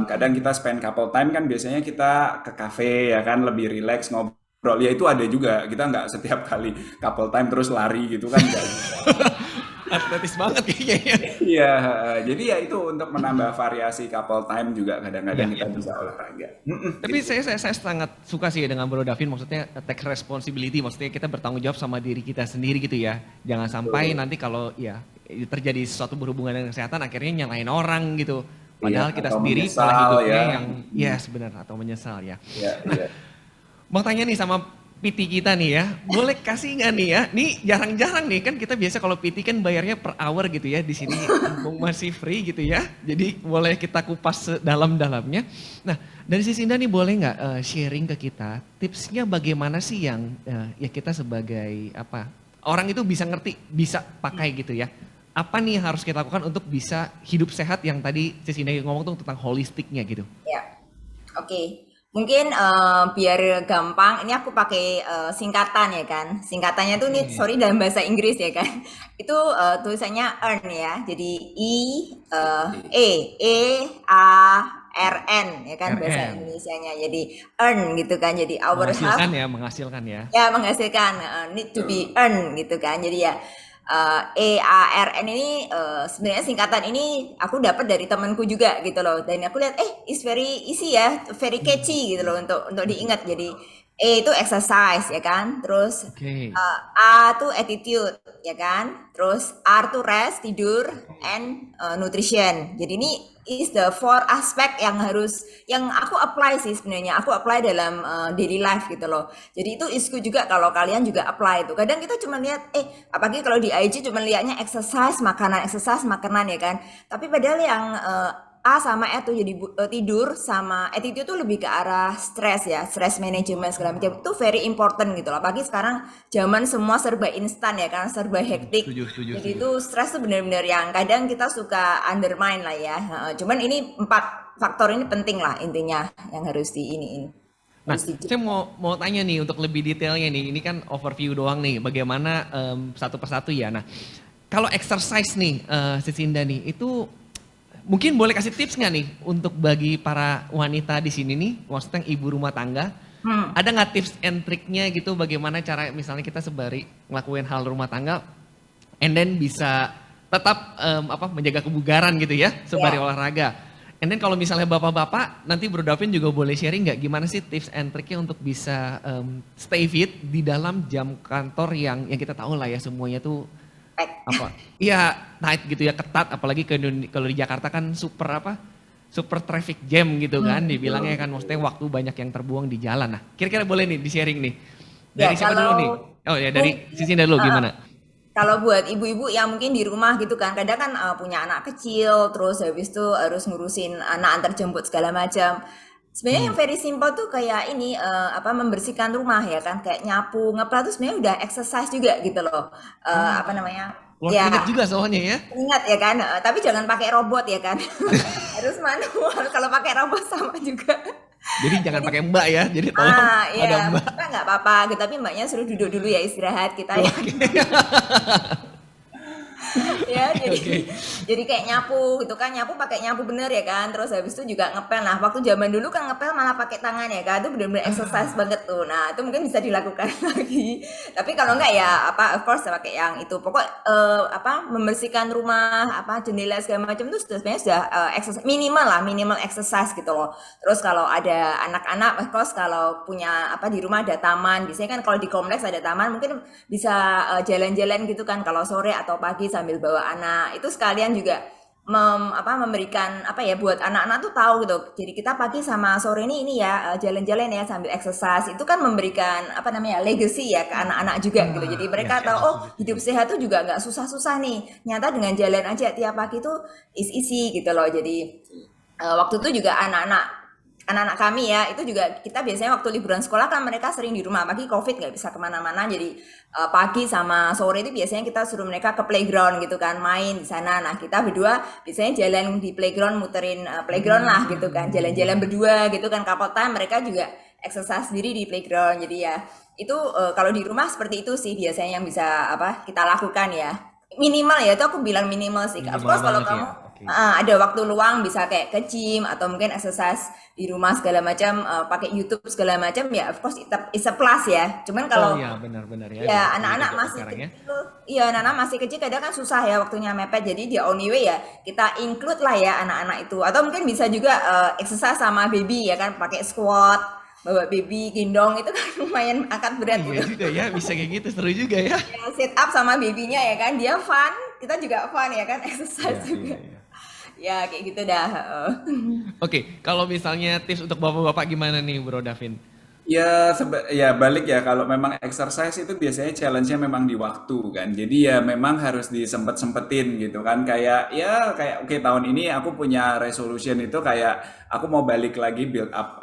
Kadang kita spend couple time kan, biasanya kita ke cafe ya kan, lebih relax ngobrol. Ya itu ada juga, kita nggak setiap kali couple time terus lari gitu kan, nggak juga. Atletis banget kayaknya ya. Iya, jadi ya itu untuk menambah variasi couple time juga Iya, kadang-kadang kita iya. bisa olahraga. Tapi Gitu. saya sangat suka sih ya dengan Bro Davin, maksudnya take responsibility, maksudnya kita bertanggung jawab sama diri kita sendiri gitu ya. Jangan sampai nanti kalau ya terjadi sesuatu berhubungan dengan kesehatan akhirnya nyalain orang gitu. Iya, Padahal kita atau sendiri pola menyesal hidupnya ya. yang ya sebenarnya atau menyesal ya. Iya, iya. Mau tanya nih sama PT kita nih ya, boleh kasih nggak nih ya? Nih jarang-jarang nih kan kita biasa kalau PT kan bayarnya per hour gitu ya, di sini mumpung masih free gitu ya. Jadi boleh kita kupas sedalam-dalamnya. Nah dari sisi Indah nih boleh nggak sharing ke kita tipsnya bagaimana sih yang ya kita sebagai apa orang itu bisa ngerti, bisa pakai gitu ya. Apa nih yang harus kita lakukan untuk bisa hidup sehat yang tadi Sis Indah ngomong tuh tentang holistiknya gitu. Ya, oke. Mungkin biar gampang, ini aku pakai singkatan ya kan. Singkatannya tuh nih, Oke. sorry dalam bahasa Inggris ya kan. Itu tulisannya earn ya. Jadi EARN ya kan bahasa RN, Indonesianya. Jadi earn gitu kan. Jadi our menghasilkan health ya, menghasilkan ya. ya menghasilkan, need to be earn gitu kan. Jadi ya EARN ini sebenarnya singkatan ini aku dapat dari temanku juga gitu loh. Dan aku lihat it's very easy ya, very catchy gitu loh untuk diingat. Jadi E itu exercise ya kan. Terus Oke. A tuh attitude ya kan. Terus R tuh rest, tidur, and nutrition. Jadi ini is the four aspect yang aku apply sih sebenarnya. Aku apply dalam daily life gitu loh. Jadi itu isku juga kalau kalian juga apply itu. Kadang kita cuma lihat apalagi kalau di IG cuma lihatnya exercise, makanan ya kan. Tapi padahal yang A sama E tuh jadi tidur sama attitude tuh lebih ke arah stres ya, stress management segala macam itu very important gitu loh. Apalagi sekarang zaman semua serba instan ya kan, serba hektik. Setuju, setuju, Jadi setuju. itu stres tuh bener-bener yang kadang kita suka undermine lah ya. Cuman ini 4 faktor ini penting lah intinya yang harus ini Nah, harus saya mau tanya nih untuk lebih detailnya nih. Ini kan overview doang nih. Bagaimana satu persatu ya. Nah, kalau exercise nih, Sisinda nih, itu mungkin boleh kasih tips nggak nih untuk bagi para wanita di sini nih, maksudnya ibu rumah tangga, ada nggak tips and triknya gitu bagaimana cara misalnya kita sebari ngelakuin hal rumah tangga, and then bisa tetap apa menjaga kebugaran gitu ya, ya. sembari olahraga. And then kalau misalnya bapak-bapak, nanti Bro Davin juga boleh sharing nggak gimana sih tips and triknya untuk bisa stay fit di dalam jam kantor yang kita tahu lah ya semuanya tuh Baik. apa? Iya tight gitu ya, ketat. Apalagi kalau di Jakarta kan super apa? Super traffic jam gitu kan, dibilangnya kan maksudnya waktu banyak yang terbuang di jalan. Nah, kira-kira boleh nih di sharing nih. Ya Dari siapa dulu nih? kalau Oh ya mung- dari sisi dulu uh, gimana? kalau buat ibu-ibu yang mungkin di rumah gitu kan, kadang kan punya anak kecil, terus habis itu harus ngurusin anak antar jemput segala macam. Sebenarnya yang very simple tuh kayak ini membersihkan rumah ya kan, kayak nyapu, ngepel tuh sebenarnya udah exercise juga gitu loh. Apa namanya? Keluar Ya keringet juga soalnya ya. ingat ya kan, tapi jangan pakai robot ya kan. Harus manual. Kalau pakai robot sama juga. Jadi jangan Jadi pakai mbak ya. Jadi tolong ada iya, mbak. Mbak nggak apa-apa, tapi mbaknya suruh duduk dulu ya istirahat kita ya. Oke. Ya jadi Oke. jadi kayak nyapu gitu kan, nyapu pakai nyapu bener ya kan, terus habis itu juga ngepel. Nah waktu zaman dulu kan ngepel malah pakai tangan ya kan, itu bener-bener exercise banget tuh. Nah itu mungkin bisa dilakukan lagi, tapi kalau enggak ya of course pakai yang itu pokok membersihkan rumah, jendela segala macam itu sebenarnya sudah exercise minimal lah, minimal exercise gitu loh. Terus kalau ada anak-anak of course kalau punya di rumah ada taman, biasanya kan kalau di kompleks ada taman, mungkin bisa jalan-jalan gitu kan kalau sore atau pagi sambil bawa anak, itu sekalian juga memberikan apa ya buat anak-anak tuh tahu gitu. Jadi kita pagi sama sore ini ya jalan-jalan ya sambil exercise itu kan memberikan apa namanya legacy ya ke anak-anak juga gitu. Jadi mereka Ya, tahu oh setuju, hidup setuju. sehat tuh juga nggak susah-susah nih. Nyata dengan jalan aja tiap pagi tuh is easy gitu loh. Jadi waktu itu juga anak-anak kami ya itu juga kita biasanya waktu liburan sekolah kan mereka sering di rumah pagi covid nggak bisa kemana-mana jadi pagi sama sore itu biasanya kita suruh mereka ke playground gitu kan main di sana. Nah kita berdua biasanya jalan di playground muterin playground lah gitu kan jalan-jalan berdua gitu kan couple time mereka juga exercise sendiri di playground. Jadi ya itu kalau di rumah seperti itu sih biasanya yang bisa apa kita lakukan ya minimal ya itu aku bilang minimal sih. Of Minimal course kalau banget ya. kamu Oke. ada waktu luang bisa kayak ke gym atau mungkin exercise di rumah segala macam pakai YouTube segala macam ya of course it's a plus ya. Cuman Oh kalau iya, benar-benar ya, ya diakui anak-anak juga masih sekarang ya. kecil, iya anak-anak masih kecil kadang kan susah ya waktunya mepet. Jadi di only way ya kita include lah ya anak-anak itu. Atau mungkin bisa juga exercise sama baby ya kan pakai squat, bawa baby gendong itu kan lumayan angkat Oh berat iya gitu. juga ya, bisa kayak gitu, seru juga ya. Ya, sit up sama babynya ya kan dia fun, kita juga fun ya kan exercise Iya, iya, juga. iya. Ya kayak gitu dah. Oke, kalau misalnya tips untuk bapak-bapak gimana nih Bro Davin? Ya balik ya kalau memang exercise itu biasanya challenge-nya memang di waktu kan. Jadi ya memang harus disempet-sempetin gitu kan. Kayak oke tahun ini aku punya resolution itu kayak aku mau balik lagi build up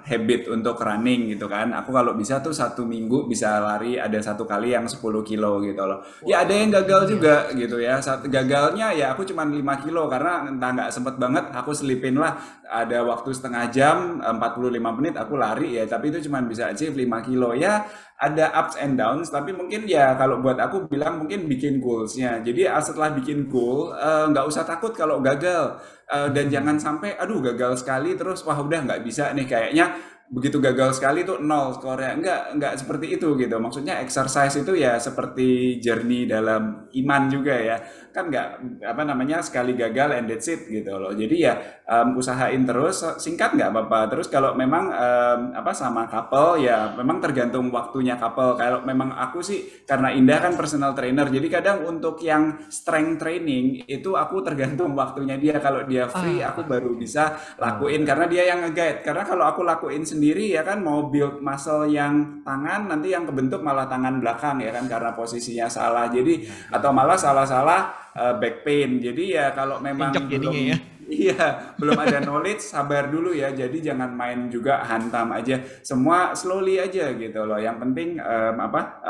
habit untuk running gitu kan. Aku kalau bisa tuh 1 minggu bisa lari ada 1 kali yang 10 kilo gitu loh. Ya ada yang Wow, gagal tinggi ya. juga gitu ya. Gagalnya ya aku cuma 5 kilo karena entah nggak sempet banget aku selipin lah ada waktu setengah jam 45 menit aku lari ya tapi itu cuma bisa achieve 5 kilo ya ada ups and downs tapi mungkin ya kalau buat aku bilang mungkin bikin goalsnya jadi setelah bikin goal nggak usah takut kalau gagal. Dan jangan sampai aduh gagal sekali terus wah udah nggak bisa nih kayaknya begitu gagal sekali tuh nol skornya nggak seperti itu gitu maksudnya exercise itu ya seperti journey dalam iman juga ya kan nggak apa namanya sekali gagal and that's it gitu loh jadi ya usahain terus singkat nggak apa-apa terus kalau memang sama couple ya memang tergantung waktunya couple kalau memang aku sih karena Indah kan personal trainer jadi kadang untuk yang strength training itu aku tergantung waktunya dia kalau dia free aku Ah, baru bisa oh, lakuin karena dia yang nge-guide karena kalau aku lakuin sendiri ya kan mau build muscle yang tangan nanti yang kebentuk malah tangan belakang ya kan karena posisinya salah jadi iya, iya, atau malah betul. salah-salah back pain. Jadi ya kalau Pincok memang jadinya ya. belum iya, belum ada knowledge sabar dulu ya. Jadi jangan main juga hantam aja. Semua slowly aja gitu loh. Yang penting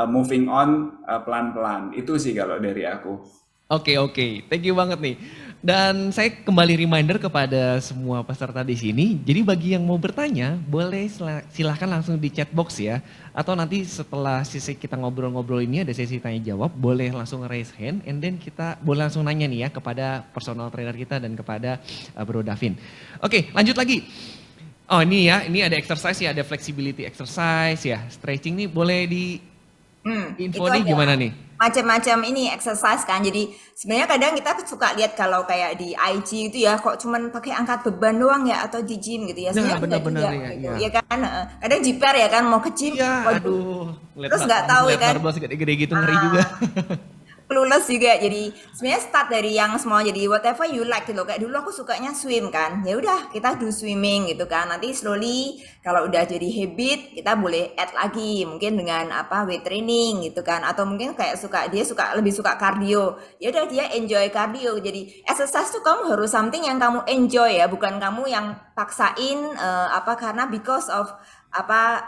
moving on pelan-pelan. Itu sih kalau dari aku. Oke, oke, thank you banget nih. Dan saya kembali reminder kepada semua peserta di sini. Jadi bagi yang mau bertanya, boleh silahkan langsung di chat box ya. Atau nanti setelah sesi kita ngobrol-ngobrol ini ada sesi tanya jawab, boleh langsung raise hand. And then kita boleh langsung nanya nih ya kepada personal trainer kita dan kepada Bro Davin. Oke, lanjut lagi. Oh ini ya, ini ada exercise ya, ada flexibility exercise ya. Stretching nih boleh di info Itu nih ada gimana nih? macam-macam ini exercise kan. Jadi sebenarnya kadang kita suka lihat kalau kayak di IG itu ya kok cuman pakai angkat beban doang ya atau di gym gitu ya. Nah Sebenarnya enggak benar-benar juga ya, gitu. iya. Ya kan? Kadang jiper ya kan mau ke gym, Iya, waduh, aduh, ngeliat, terus nggak tahu ya ngeliat kan. barbel segede-gede gitu ngeri juga. Ah, clueless juga jadi sebenarnya start dari yang small jadi whatever you like gitu kayak dulu aku sukanya swim kan ya udah kita do swimming gitu kan nanti slowly kalau udah jadi habit kita boleh add lagi mungkin dengan weight training gitu kan atau mungkin kayak dia lebih suka cardio ya udah dia enjoy cardio jadi exercise tuh kamu harus something yang kamu enjoy ya bukan kamu yang paksain karena because of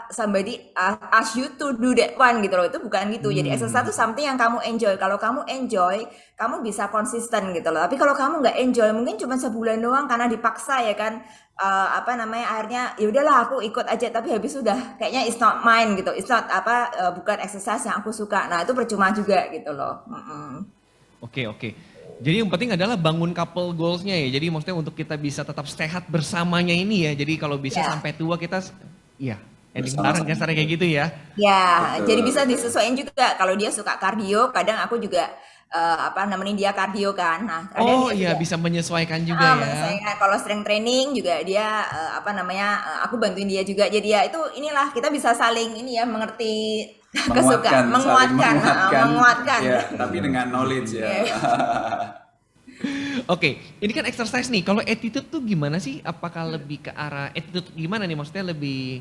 somebody ask you to do that one gitu loh itu bukan gitu jadi exercise itu Hmm, something yang kamu enjoy kalau kamu enjoy kamu bisa konsisten gitu loh tapi kalau kamu nggak enjoy mungkin cuma sebulan doang karena dipaksa ya kan akhirnya ya udahlah aku ikut aja tapi habis sudah kayaknya it's not mine gitu it's not bukan exercise yang aku suka nah itu percuma juga gitu loh. oke, oke. Jadi yang penting adalah bangun couple goals-nya ya. Jadi maksudnya untuk kita bisa tetap sehat bersamanya ini ya. Jadi kalau bisa Ya. sampai tua kita, iya, ending bareng Bersama-sama. kasarnya kayak gitu ya. Ya, jadi Betul, bisa betul. disesuaikan juga. Kalau dia suka kardio, kadang aku juga nemenin dia kardio kan. Nah, kadang Oh dia iya, juga bisa menyesuaikan juga ya. menyesuaikan. Kalau strength training juga dia aku bantuin dia juga. Jadi ya itu inilah kita bisa saling ini ya mengerti kesukaan, Saling menguatkan, menguatkan. menguatkan. Ya, tapi dengan knowledge ya. Iya. Oke, ini kan exercise nih. Kalau attitude tuh gimana sih? Apakah lebih ke arah attitude gimana nih? Maksudnya lebih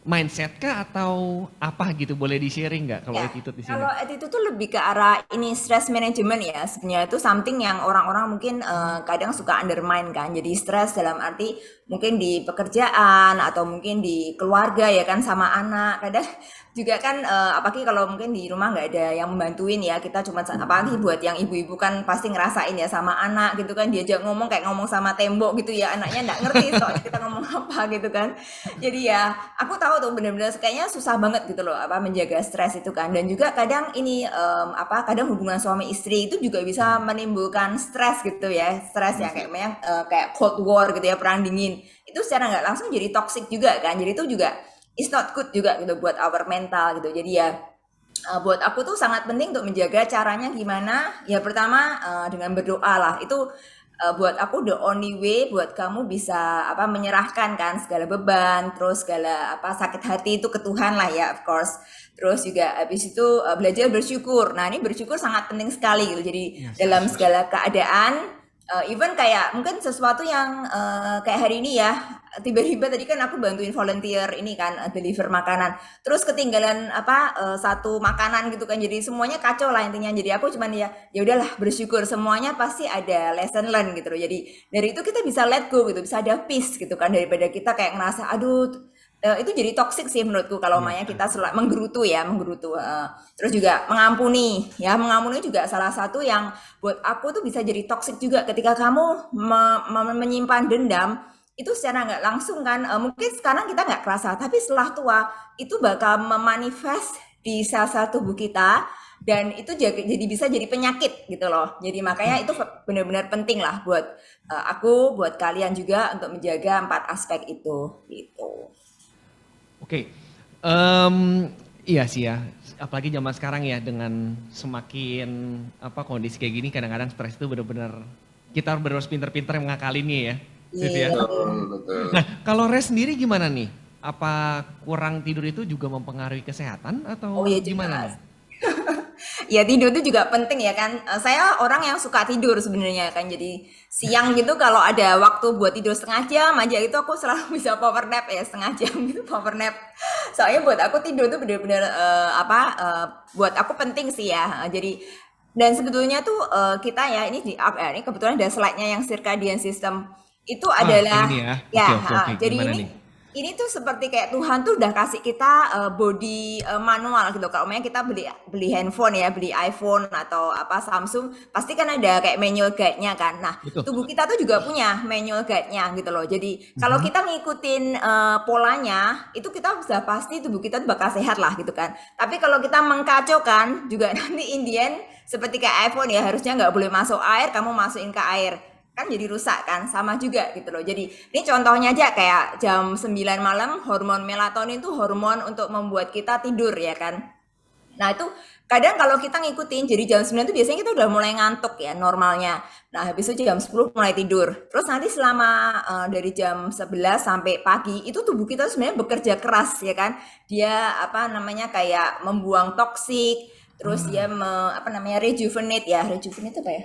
mindset kah atau apa gitu? Boleh di-sharing nggak kalau Ya, attitude di sini? kalau attitude tuh lebih ke arah ini stress management ya. Sebenarnya itu something yang orang-orang mungkin kadang suka undermine kan. Jadi stress dalam arti mungkin di pekerjaan atau mungkin di keluarga ya kan sama anak. Kadang juga kan apalagi kalau mungkin di rumah nggak ada yang membantuin ya. Kita cuma apalagi buat yang ibu-ibu kan pasti ngerasain ya sama anak gitu kan. Diajak ngomong kayak ngomong sama tembok gitu ya. Anaknya nggak ngerti soalnya kita ngomong apa gitu kan. Jadi ya aku tahu tuh bener-bener kayaknya susah banget gitu loh apa menjaga stres itu kan. Dan juga kadang ini kadang hubungan suami istri itu juga bisa menimbulkan stres gitu ya. Stres ya kayak cold war gitu ya, perang dingin. Itu secara nggak langsung jadi toxic juga kan. Jadi itu juga it's not good juga gitu buat our mental gitu. Jadi ya buat aku tuh sangat penting untuk menjaga caranya gimana. Ya pertama dengan berdoa lah. Itu buat aku the only way buat kamu bisa menyerahkan kan segala beban, terus segala sakit hati itu ke Tuhan lah ya of course. Terus juga habis itu belajar bersyukur. Nah, ini bersyukur sangat penting sekali gitu. Jadi Yes, dalam yes, yes. segala keadaan even kayak mungkin sesuatu yang kayak hari ini ya tiba-tiba tadi kan aku bantuin volunteer ini kan deliver makanan terus ketinggalan satu makanan gitu kan jadi semuanya kacau lah intinya jadi aku cuman ya udahlah bersyukur semuanya pasti ada lesson learn gitu loh jadi dari itu kita bisa let go gitu bisa ada peace gitu kan daripada kita kayak ngerasa aduh itu jadi toxic sih menurutku kalau Iya. makanya kita menggerutu. Terus juga mengampuni juga salah satu yang buat aku tuh bisa jadi toxic juga ketika kamu menyimpan dendam itu secara nggak langsung kan mungkin sekarang kita nggak kerasa tapi setelah tua itu bakal memanifest di sel-sel tubuh kita dan itu jadi bisa jadi penyakit gitu loh jadi makanya itu benar-benar penting lah buat aku buat kalian juga untuk menjaga 4 aspek itu gitu. Oke, iya sih ya. Apalagi zaman sekarang ya dengan semakin kondisi kayak gini, kadang-kadang stres itu benar-benar kita harus pinter-pinter ngakalinnya ya, Sis ya. Iya. Betul. Nah, kalau Res sendiri gimana nih? Apa kurang tidur itu juga mempengaruhi kesehatan Oh atau ya gimana jelas. nih? Ya tidur itu juga penting ya kan. Saya orang yang suka tidur sebenarnya kan. Jadi siang gitu kalau ada waktu buat tidur setengah jam aja itu aku selalu bisa power nap ya setengah jam gitu power nap. Soalnya buat aku tidur tuh bener-bener buat aku penting sih ya. Jadi dan sebetulnya tuh kita ya ini kebetulan ada slide-nya yang circadian system itu Wah, yang adalah ini ya. Oke, ya oke, oke. jadi Gimana nih? ini tuh seperti kayak Tuhan tuh udah kasih kita body manual gitu. Kalau maksudnya kita beli beli handphone ya, beli iPhone atau Samsung, pasti kan ada kayak manual guide-nya kan. Nah, Betul. tubuh kita tuh juga punya manual guide-nya gitu loh. Jadi kalau Mhm. kita ngikutin polanya, itu kita sudah pasti tubuh kita tuh bakal sehat lah gitu kan. Tapi kalau kita mengkacaukan juga nanti in the end seperti kayak iPhone ya harusnya nggak boleh masuk air, kamu masukin ke air kan jadi rusak kan sama juga gitu loh jadi ini contohnya aja kayak jam 9 malam hormon melatonin tuh hormon untuk membuat kita tidur ya kan nah itu kadang kalau kita ngikutin jadi jam 9 tuh biasanya kita udah mulai ngantuk ya normalnya nah habis itu jam 10 mulai tidur terus nanti selama dari jam 11 sampai pagi itu tubuh kita sebenarnya bekerja keras ya kan dia kayak membuang toksik terus dia rejuvenate rejuvenate apa ya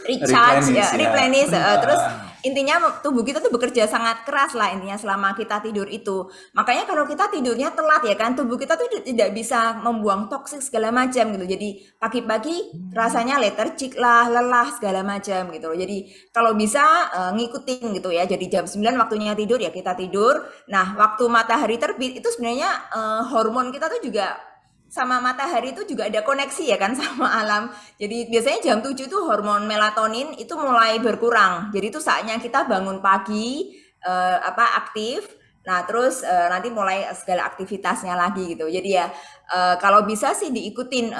recharge ya replenish ya. replenish terus intinya tubuh kita tuh bekerja sangat keras lah intinya selama kita tidur itu makanya kalau kita tidurnya telat ya kan tubuh kita tuh tidak bisa membuang toksik segala macam gitu jadi pagi-pagi rasanya lethargic lah lelah segala macam gitu loh jadi kalau bisa ngikutin gitu ya jadi jam 9 waktunya tidur ya kita tidur nah waktu matahari terbit itu sebenarnya hormon kita tuh juga sama matahari itu juga ada koneksi ya kan sama alam. Jadi biasanya jam 7 tuh hormon melatonin itu mulai berkurang. Jadi itu saatnya kita bangun pagi aktif. Nah, terus nanti mulai segala aktivitasnya lagi gitu. Jadi ya kalau bisa sih diikutin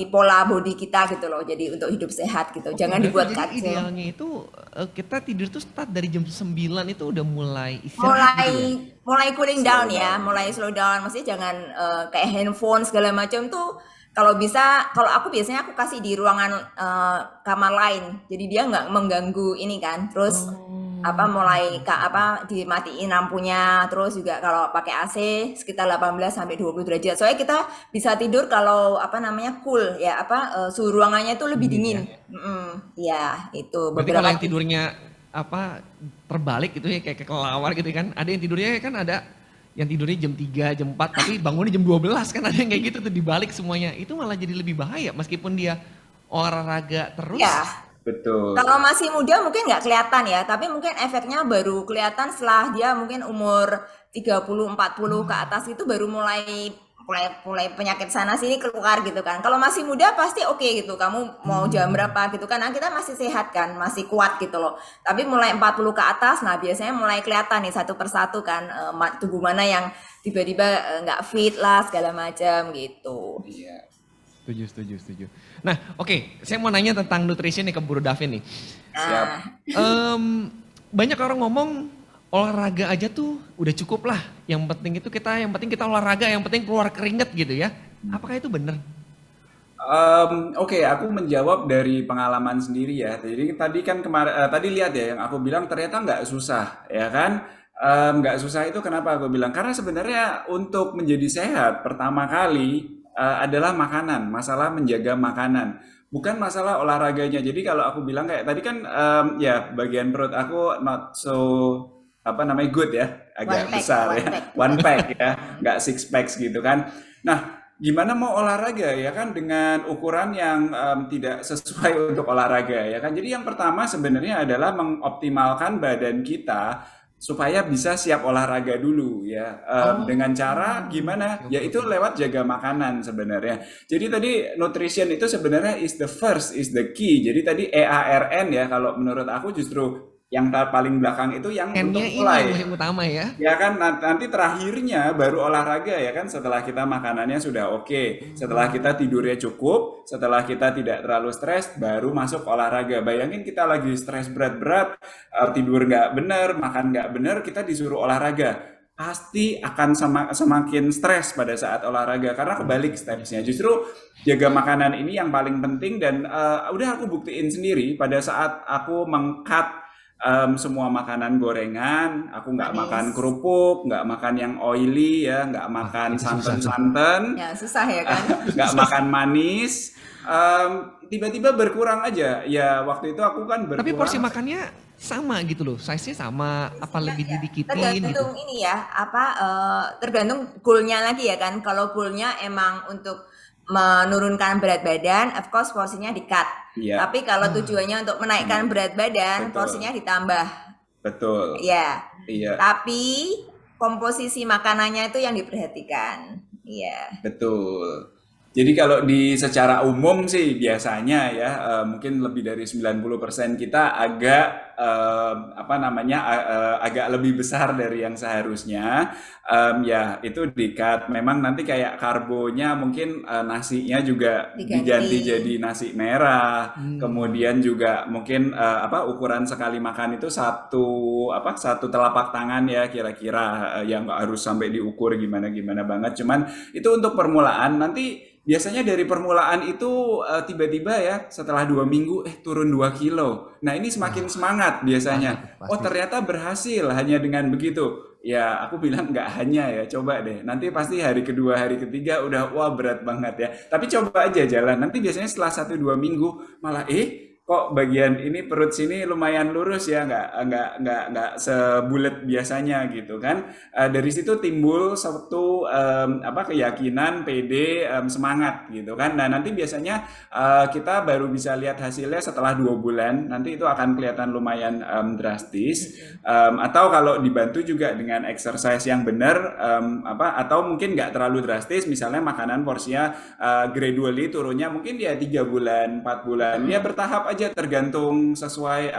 pola body kita gitu loh. Jadi untuk hidup sehat gitu. Oke, Jangan berarti dibuat jadi kacau. idealnya itu kita tidur tuh start dari jam 9 itu udah mulai istirahat mulai gitu ya? mulai cooling Slow down ya, down. mulai slow down. Maksudnya jangan kayak handphone segala macam tuh kalau bisa, kalau aku biasanya aku kasih di ruangan kamar lain. Jadi dia nggak mengganggu ini kan. Terus Oh. mulai dimatiin lampunya, terus juga kalau pakai AC sekitar 18 sampai 20 derajat. Soalnya kita bisa tidur kalau cool ya, suhu ruangannya itu lebih Dingin ya. dingin. Ya, itu Berarti kalau beberapa yang tidurnya terbalik gitu ya kayak kelelawar gitu kan. Ada yang tidurnya kan ada yang tidurnya jam 3, jam 4 tapi bangunnya jam 12 kan ada yang kayak gitu tuh dibalik semuanya. Itu malah jadi lebih bahaya meskipun dia olahraga terus. ya. Betul. Kalau masih muda mungkin nggak kelihatan ya, tapi mungkin efeknya baru kelihatan setelah dia mungkin umur 30, 40 ke atas itu baru mulai penyakit sana sini keluar gitu kan. Kalau masih muda pasti oke gitu. Kamu mau jam berapa gitu kan. Nah, kita masih sehat kan, masih kuat gitu loh. Tapi mulai 40 ke atas, nah biasanya mulai kelihatan nih satu persatu kan tubuh mana yang tiba-tiba nggak fit lah segala macam gitu. Iya. Setuju. Nah, oke, saya mau nanya tentang nutrition nih ke Bro Davin nih. Siap. Nah, Banyak orang ngomong olahraga aja tuh udah cukup lah. Yang penting kita olahraga, yang penting keluar keringet gitu ya. Apakah itu benar? Oke, aku menjawab dari pengalaman sendiri ya. Jadi tadi kan tadi lihat ya yang aku bilang ternyata nggak susah, ya kan? Nggak susah itu kenapa aku bilang? Karena sebenarnya untuk menjadi sehat pertama kali adalah makanan, masalah menjaga makanan, bukan masalah olahraganya. Jadi kalau aku bilang kayak tadi kan ya bagian perut aku not so good ya, one agak pack, besar one ya, pack. one pack ya, nggak six packs gitu kan. Nah, gimana mau olahraga ya kan dengan ukuran yang tidak sesuai untuk olahraga ya kan. Jadi yang pertama sebenarnya adalah mengoptimalkan badan kita supaya bisa siap olahraga dulu ya. Dengan cara gimana? Oke, Yaitu oke. lewat jaga makanan sebenarnya. Jadi tadi nutrition itu sebenarnya is the first, is the key. Jadi tadi EARN ya kalau menurut aku justru yang paling belakang itu yang untuk N-nya ini mulai. yang utama ya. Ya kan nanti terakhirnya baru olahraga ya kan setelah kita makanannya sudah oke, setelah kita tidurnya cukup, setelah kita tidak terlalu stres baru masuk olahraga. Bayangin kita lagi stres berat-berat, tidur nggak bener, makan nggak bener, kita disuruh olahraga. Pasti akan semakin stres pada saat olahraga karena kebalik stepsnya. Justru jaga makanan ini yang paling penting dan udah aku buktiin sendiri pada saat aku meng-cut semua makanan gorengan, aku nggak makan Manis. kerupuk, nggak makan yang oily ya, nggak Wah, makan itu susah tuh. santan-santan, Ya, susah ya kan? nggak makan manis, tiba-tiba berkurang aja. Ya waktu itu aku kan Tapi porsi berkurang. makannya sama gitu loh, size-nya sama, apa Isinya lebih ya, didikitin gitu? tergantung ini ya, tergantung goalnya lagi ya kan. Kalau goalnya emang untuk menurunkan berat badan, of course porsinya di-cut. Iya, Tapi kalau tujuannya untuk menaikkan berat badan, porsinya betul, ditambah. betul, Ya, iya, tapi komposisi makanannya itu yang diperhatikan. Iya. betul. Jadi kalau secara umum sih biasanya ya mungkin lebih dari 90% kita agak agak lebih besar dari yang seharusnya. Ya itu di-cut. Memang nanti kayak karbonya mungkin nasinya juga Diganti. diganti jadi nasi merah. Hmm. Kemudian juga mungkin ukuran sekali makan itu satu telapak tangan ya kira-kira yang nggak harus sampai diukur gimana-gimana banget. Cuman itu untuk permulaan nanti. Biasanya dari permulaan itu tiba-tiba ya setelah 2 minggu turun 2 kilo. Nah ini semakin Wah, semangat pasti biasanya. tuh, Oh pasti. ternyata berhasil hanya dengan begitu. Ya aku bilang nggak hanya ya coba deh. Nanti pasti hari kedua hari ketiga udah wah berat banget ya. Tapi coba aja jalan. Nanti biasanya setelah 1-2 minggu malah kok bagian ini perut sini lumayan lurus ya nggak sebulet biasanya gitu kan. Dari situ timbul suatu keyakinan pede semangat gitu kan. Nah nanti biasanya kita baru bisa lihat hasilnya setelah 2 bulan nanti itu akan kelihatan lumayan drastis. Atau kalau dibantu juga dengan exercise yang benar atau mungkin nggak terlalu drastis misalnya makanan porsinya gradually turunnya mungkin dia 3 bulan 4 bulan ya bertahap aja tergantung sesuai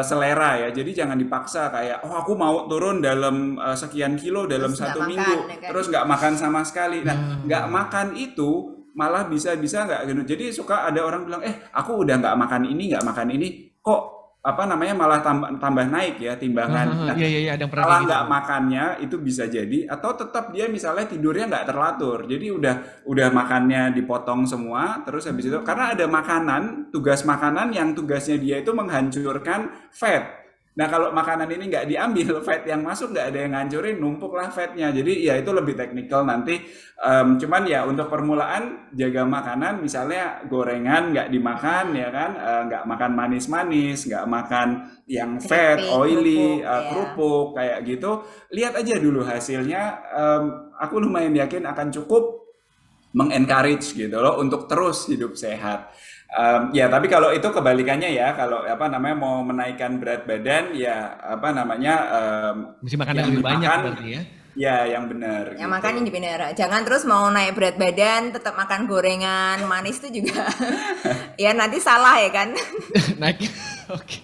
selera ya. Jadi jangan dipaksa kayak aku mau turun dalam sekian kilo dalam Terus nggak satu makan minggu ya kan? terus nggak makan sama sekali. Nah nggak Hmm. makan itu malah bisa-bisa nggak gitu. Jadi suka ada orang bilang aku udah nggak makan ini nggak makan ini kok malah tambah naik ya timbangan. Nah Iya, iya, iya, ada yang pernah salah kayak gitu nggak tuh. makannya itu bisa jadi atau tetap dia misalnya tidurnya nggak terlatur jadi udah makannya dipotong semua terus habis itu karena ada tugas makanan yang tugasnya dia itu menghancurkan fat Nah, kalau makanan ini nggak diambil, fat yang masuk nggak ada yang ngancurin, numpuklah fatnya. Jadi ya itu lebih teknikal nanti. Cuman ya untuk permulaan jaga makanan, misalnya gorengan nggak dimakan ya kan, nggak makan manis-manis, nggak makan yang fat, Keripik, oily, kerupuk, ya. kerupuk kayak gitu. Lihat aja dulu hasilnya. Aku lumayan yakin akan cukup mengencourage gitu loh untuk terus hidup sehat. Ya, tapi kalau itu kebalikannya ya, kalau apa namanya mau menaikkan berat badan ya apa namanya Mesti makan yang yang lebih banyak dimakan berarti ya. ya yang benar Yang makan gitu. ini bener. Jangan terus mau naik berat badan, tetap makan gorengan, manis itu juga. Ya nanti salah ya kan. Naik. Oke.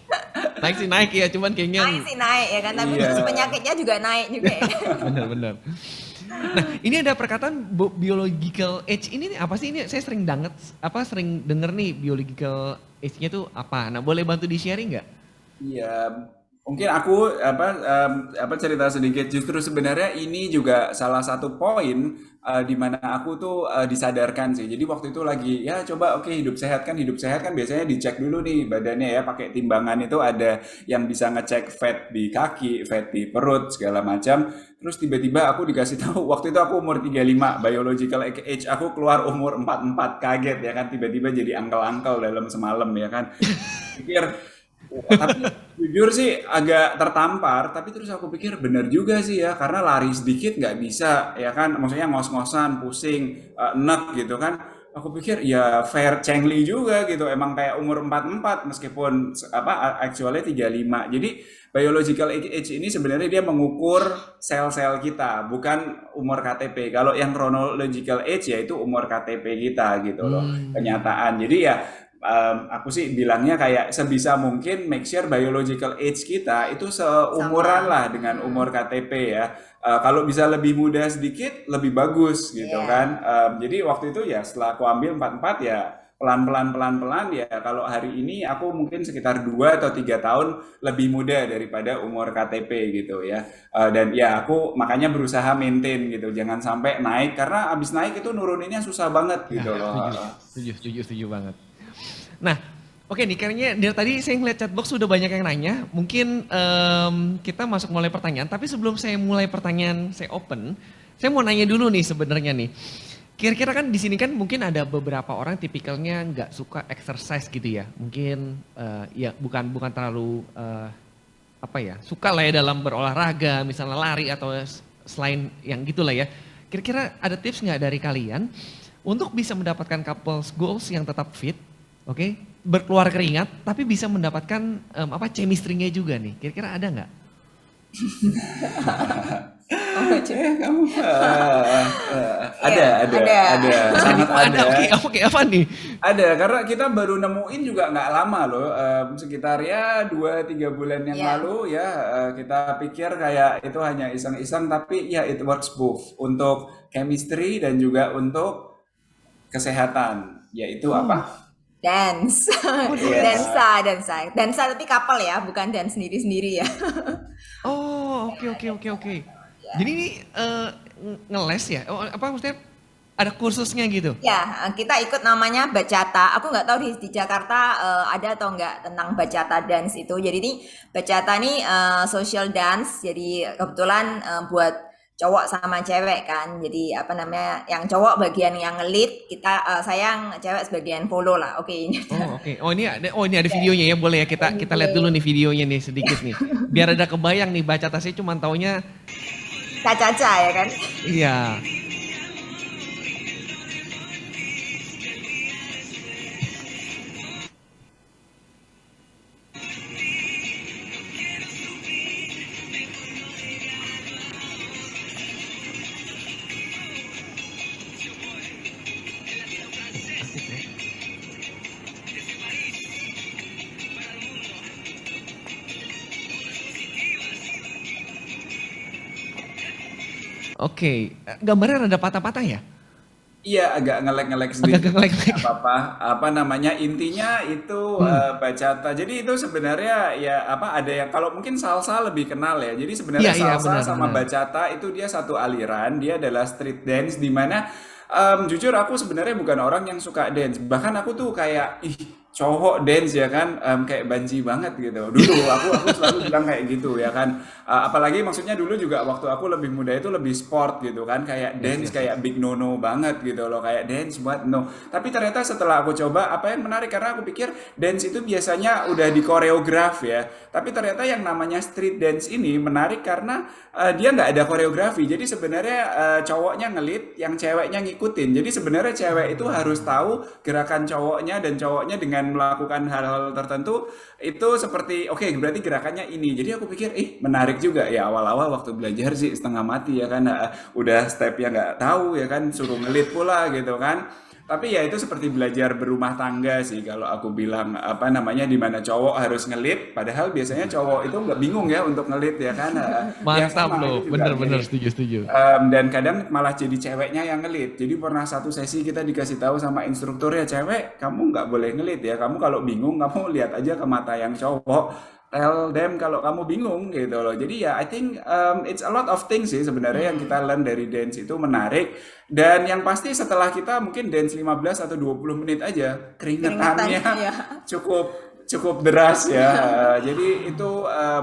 Naik sih naik ya, cuman kayaknya Naik sih naik ya kan, tapi Iya. terus penyakitnya juga naik juga ya. benar-benar. Nah, ini ada perkataan biological age ini nih, apa sih ini? Saya sering sering denger nih biological age-nya tuh apa? Nah, boleh bantu di-sharing nggak? Iya, mungkin aku apa cerita sedikit. Justru sebenarnya ini juga salah satu poin di mana aku tuh disadarkan sih. Jadi waktu itu lagi ya coba oke hidup sehat kan biasanya dicek dulu nih badannya ya pakai timbangan itu ada yang bisa ngecek fat di kaki, fat di perut segala macam. Terus tiba-tiba aku dikasih tahu waktu itu aku umur 35, biological age aku keluar umur 44, kaget ya kan tiba-tiba jadi angkel-angkel dalam semalam ya kan. Pikir tapi jujur sih agak tertampar, tapi terus aku pikir bener juga sih ya, karena lari sedikit nggak bisa, ya kan, maksudnya ngos-ngosan, pusing, enek gitu kan. Aku pikir ya fair cengli juga gitu, emang kayak umur 44 meskipun apa actualnya 35. Jadi biological age ini sebenarnya dia mengukur sel-sel kita, bukan umur KTP. Kalau yang chronological age yaitu umur KTP kita gitu loh, Hmm. kenyataan. Jadi ya aku sih bilangnya kayak sebisa mungkin make sure biological age kita itu seumuran Sama. lah dengan umur KTP ya. Kalau bisa lebih muda sedikit lebih bagus gitu Iya. kan. Jadi waktu itu ya setelah aku ambil 44 ya pelan-pelan ya kalau hari ini aku mungkin sekitar 2 atau 3 tahun lebih muda daripada umur KTP gitu ya. Dan ya aku makanya berusaha maintain gitu jangan sampai naik karena abis naik itu nuruninnya susah banget Ya, gitu loh. setuju banget. Nah, oke nih, kayaknya dari tadi saya ngeliat chatbox sudah banyak yang nanya. Mungkin kita masuk mulai pertanyaan. Tapi sebelum saya mulai pertanyaan, saya open. Saya mau nanya dulu nih sebenarnya nih. Kira-kira kan di sini kan mungkin ada beberapa orang tipikalnya nggak suka exercise gitu ya. Mungkin ya bukan terlalu apa ya suka lah ya dalam berolahraga, misalnya lari atau selain yang gitulah ya. Kira-kira ada tips nggak dari kalian untuk bisa mendapatkan couples goals yang tetap fit, oke, berkeluar keringat, tapi bisa mendapatkan apa chemistry-nya juga nih. Kira-kira ada nggak? Oh, Kamu Iya, ada. sangat Oh, ada, ada. oke, apa nih? Ada, karena kita baru nemuin juga nggak lama loh, sekitar ya 2-3 bulan yang Iya. lalu ya kita pikir kayak itu hanya iseng-iseng tapi ya it works both untuk chemistry dan juga untuk kesehatan, yaitu Oh, apa? Dance. oh dance. Iya. Dansa tapi couple ya, bukan dance sendiri-sendiri ya. Oh, oke. Jadi ini ngeles ya? Oh, apa maksudnya ada kursusnya gitu? Ya, kita ikut namanya bachata. Aku nggak tahu di Jakarta ada atau nggak tentang bachata dance itu. Jadi ini bachata ini social dance. Jadi kebetulan buat cowok sama cewek kan. Jadi apa namanya? Yang cowok bagian yang lead, saya yang cewek sebagian follow lah. Oke, ini Oh, oke. Oh, ini ada videonya ya. Boleh ya kita lihat dulu video nih videonya nih sedikit nih. Biar ada kebayang nih baca tasnya cuma taunya caca-caca ya kan. iya. Asik ya. Oke, gambarnya ada patah-patah ya? Iya, agak ngelek-ngelek sedikit. Agak ngelek. Nggak apa-apa. Apa namanya? Intinya itu Hmm. bachata. Jadi itu sebenarnya ya apa ada yang kalau mungkin salsa lebih kenal ya. Jadi Iya, sebenarnya iya, salsa sama benar. bachata itu dia satu aliran. Dia adalah street dance di mana jujur aku sebenarnya bukan orang yang suka dance. Bahkan aku tuh kayak ih cowok dance ya kan kayak banci banget gitu. Dulu aku selalu bilang kayak gitu ya kan. Apalagi maksudnya dulu juga waktu aku lebih muda itu lebih sport gitu kan, kayak Yes, dance yes, yes. kayak big no banget gitu loh, kayak dance buat no. Tapi ternyata setelah aku coba apa yang menarik karena aku pikir dance itu biasanya udah di koreograf ya. Tapi ternyata yang namanya street dance ini menarik karena dia nggak ada koreografi. Jadi sebenarnya cowoknya ngelit, yang ceweknya ngikutin. Jadi sebenarnya cewek itu harus tahu gerakan cowoknya dan cowoknya dengan melakukan hal-hal tertentu itu seperti oke berarti gerakannya ini. Jadi aku pikir menarik juga ya awal-awal waktu belajar sih setengah mati ya kan udah stepnya nggak tahu ya kan suruh ngelit pula gitu kan. Tapi ya itu seperti belajar berumah tangga sih kalau aku bilang apa namanya di mana cowok harus ngelit padahal biasanya cowok itu nggak bingung ya untuk ngelit ya kan ya Mantap sama loh, itu juga bener-bener mirip. setuju setuju. Dan kadang malah jadi ceweknya yang ngelit. Jadi pernah satu sesi kita dikasih tahu sama instrukturnya, cewek kamu nggak boleh ngelit ya. Kamu kalau bingung kamu lihat aja ke mata yang cowok. Tell them kalau kamu bingung gitu loh. Jadi ya I think it's a lot of things sih sebenarnya yang kita learn dari dance itu menarik. Dan yang pasti setelah kita mungkin dance 15 atau 20 menit aja Keringetan, keringetannya ya. cukup cukup deras ya. Jadi itu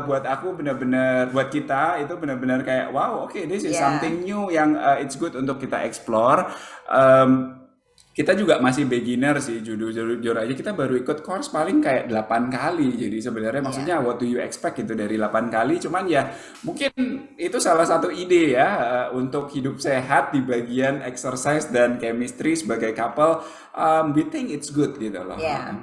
buat aku benar-benar buat kita itu benar-benar kayak wow, oke, this is Ya. something new yang it's good untuk kita explore. Em, kita juga masih beginner sih, jujur aja kita baru ikut course paling kayak 8 kali. Jadi sebenarnya maksudnya Ya. what do you expect gitu dari 8 kali. Cuman ya mungkin itu salah satu ide ya untuk hidup sehat di bagian exercise dan chemistry sebagai couple. We think it's good gitu loh. Ya.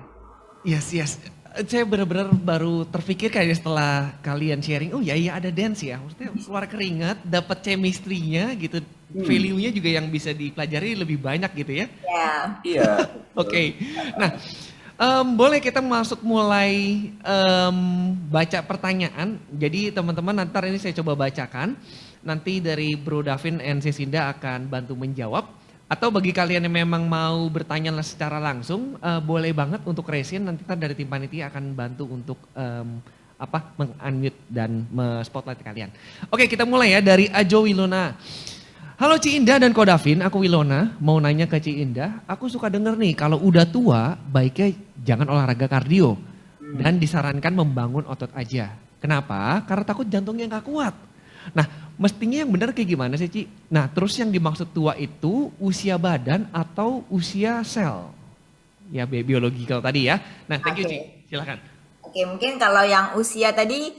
Yes, yes. Saya benar-benar baru terpikir kayaknya setelah kalian sharing, oh ya iya ada dance ya. Maksudnya keluar keringat, dapat chemistry-nya gitu. Value-nya juga yang bisa dipelajari lebih banyak gitu ya. Ya. Iya. Oke. Nah, boleh kita masuk mulai baca pertanyaan. Jadi teman-teman nanti ini saya coba bacakan. Nanti dari Bro Davin and Sesinda akan bantu menjawab. Atau bagi kalian yang memang mau bertanya secara langsung, boleh banget untuk resin. Nanti kita dari tim panitia akan bantu untuk meng-unmute dan spotlight kalian. Oke, kita mulai ya dari Ajo Wilona. Halo Ci Indah dan Ko Davin, aku Wilona. Mau nanya ke Ci Indah, aku suka denger nih kalau udah tua baiknya jangan olahraga kardio. Dan disarankan membangun otot aja. Kenapa? Karena takut jantungnya nggak kuat. Nah, mestinya yang benar kayak gimana sih, Ci? Nah, terus yang dimaksud tua itu usia badan atau usia sel? Ya, biological tadi ya. Nah, thank you, Ci. Oke. Silakan. Oke, mungkin kalau yang usia tadi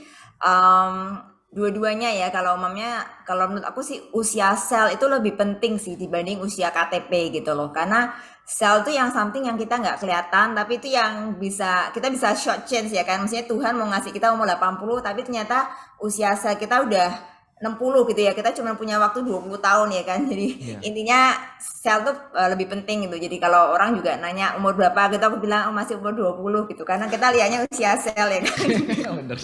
dua-duanya ya. Kalau menurut aku sih usia sel itu lebih penting sih dibanding usia KTP gitu loh. Karena sel itu yang something yang kita nggak kelihatan, tapi itu yang kita bisa short change ya kan. Maksudnya Tuhan mau ngasih kita umur 80, tapi ternyata usia sel kita udah 60 gitu ya. Kita cuma punya waktu 20 tahun ya kan. Jadi Iya. intinya sel tuh lebih penting gitu. Jadi kalau orang juga nanya umur berapa gitu aku bilang masih umur 20 gitu. Karena kita lihatnya usia sel ya kan. Bener.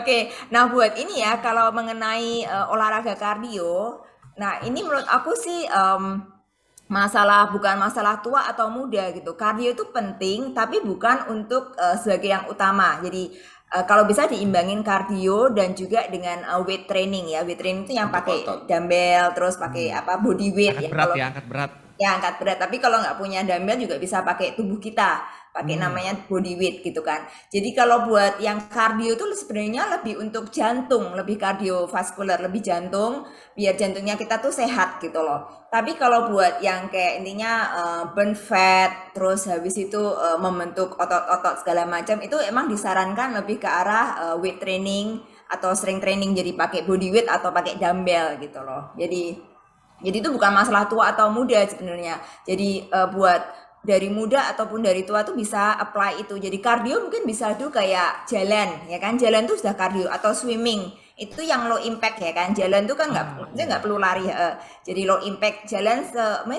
Oke, nah buat ini ya kalau mengenai olahraga kardio, nah ini menurut aku sih bukan masalah tua atau muda gitu. Kardio itu penting tapi bukan untuk sebagai yang utama. Jadi kalau bisa diimbangin kardio dan juga dengan weight training ya. Weight training itu yang Untuk pakai otot. dumbbell terus pakai body weight Angkat ya. berat Kalau ya, angkat berat. ya angkat berat, tapi kalau nggak punya dumbbell juga bisa pakai tubuh kita, pakai namanya body weight gitu kan. Jadi kalau buat yang kardio itu sebenarnya lebih untuk jantung, lebih kardiovaskular, lebih jantung, biar jantungnya kita tuh sehat gitu loh. Tapi kalau buat yang kayak intinya burn fat, terus habis itu membentuk otot-otot segala macam, itu emang disarankan lebih ke arah weight training atau strength training, jadi pakai body weight atau pakai dumbbell gitu loh. Jadi itu bukan masalah tua atau muda sebenarnya. Jadi buat dari muda ataupun dari tua tuh bisa apply itu. Jadi kardio mungkin bisa tuh kayak jalan, ya kan? Jalan tuh sudah kardio atau swimming. Itu yang low impact ya kan. Jalan tuh kan nggak perlu lari. Jadi low impact jalan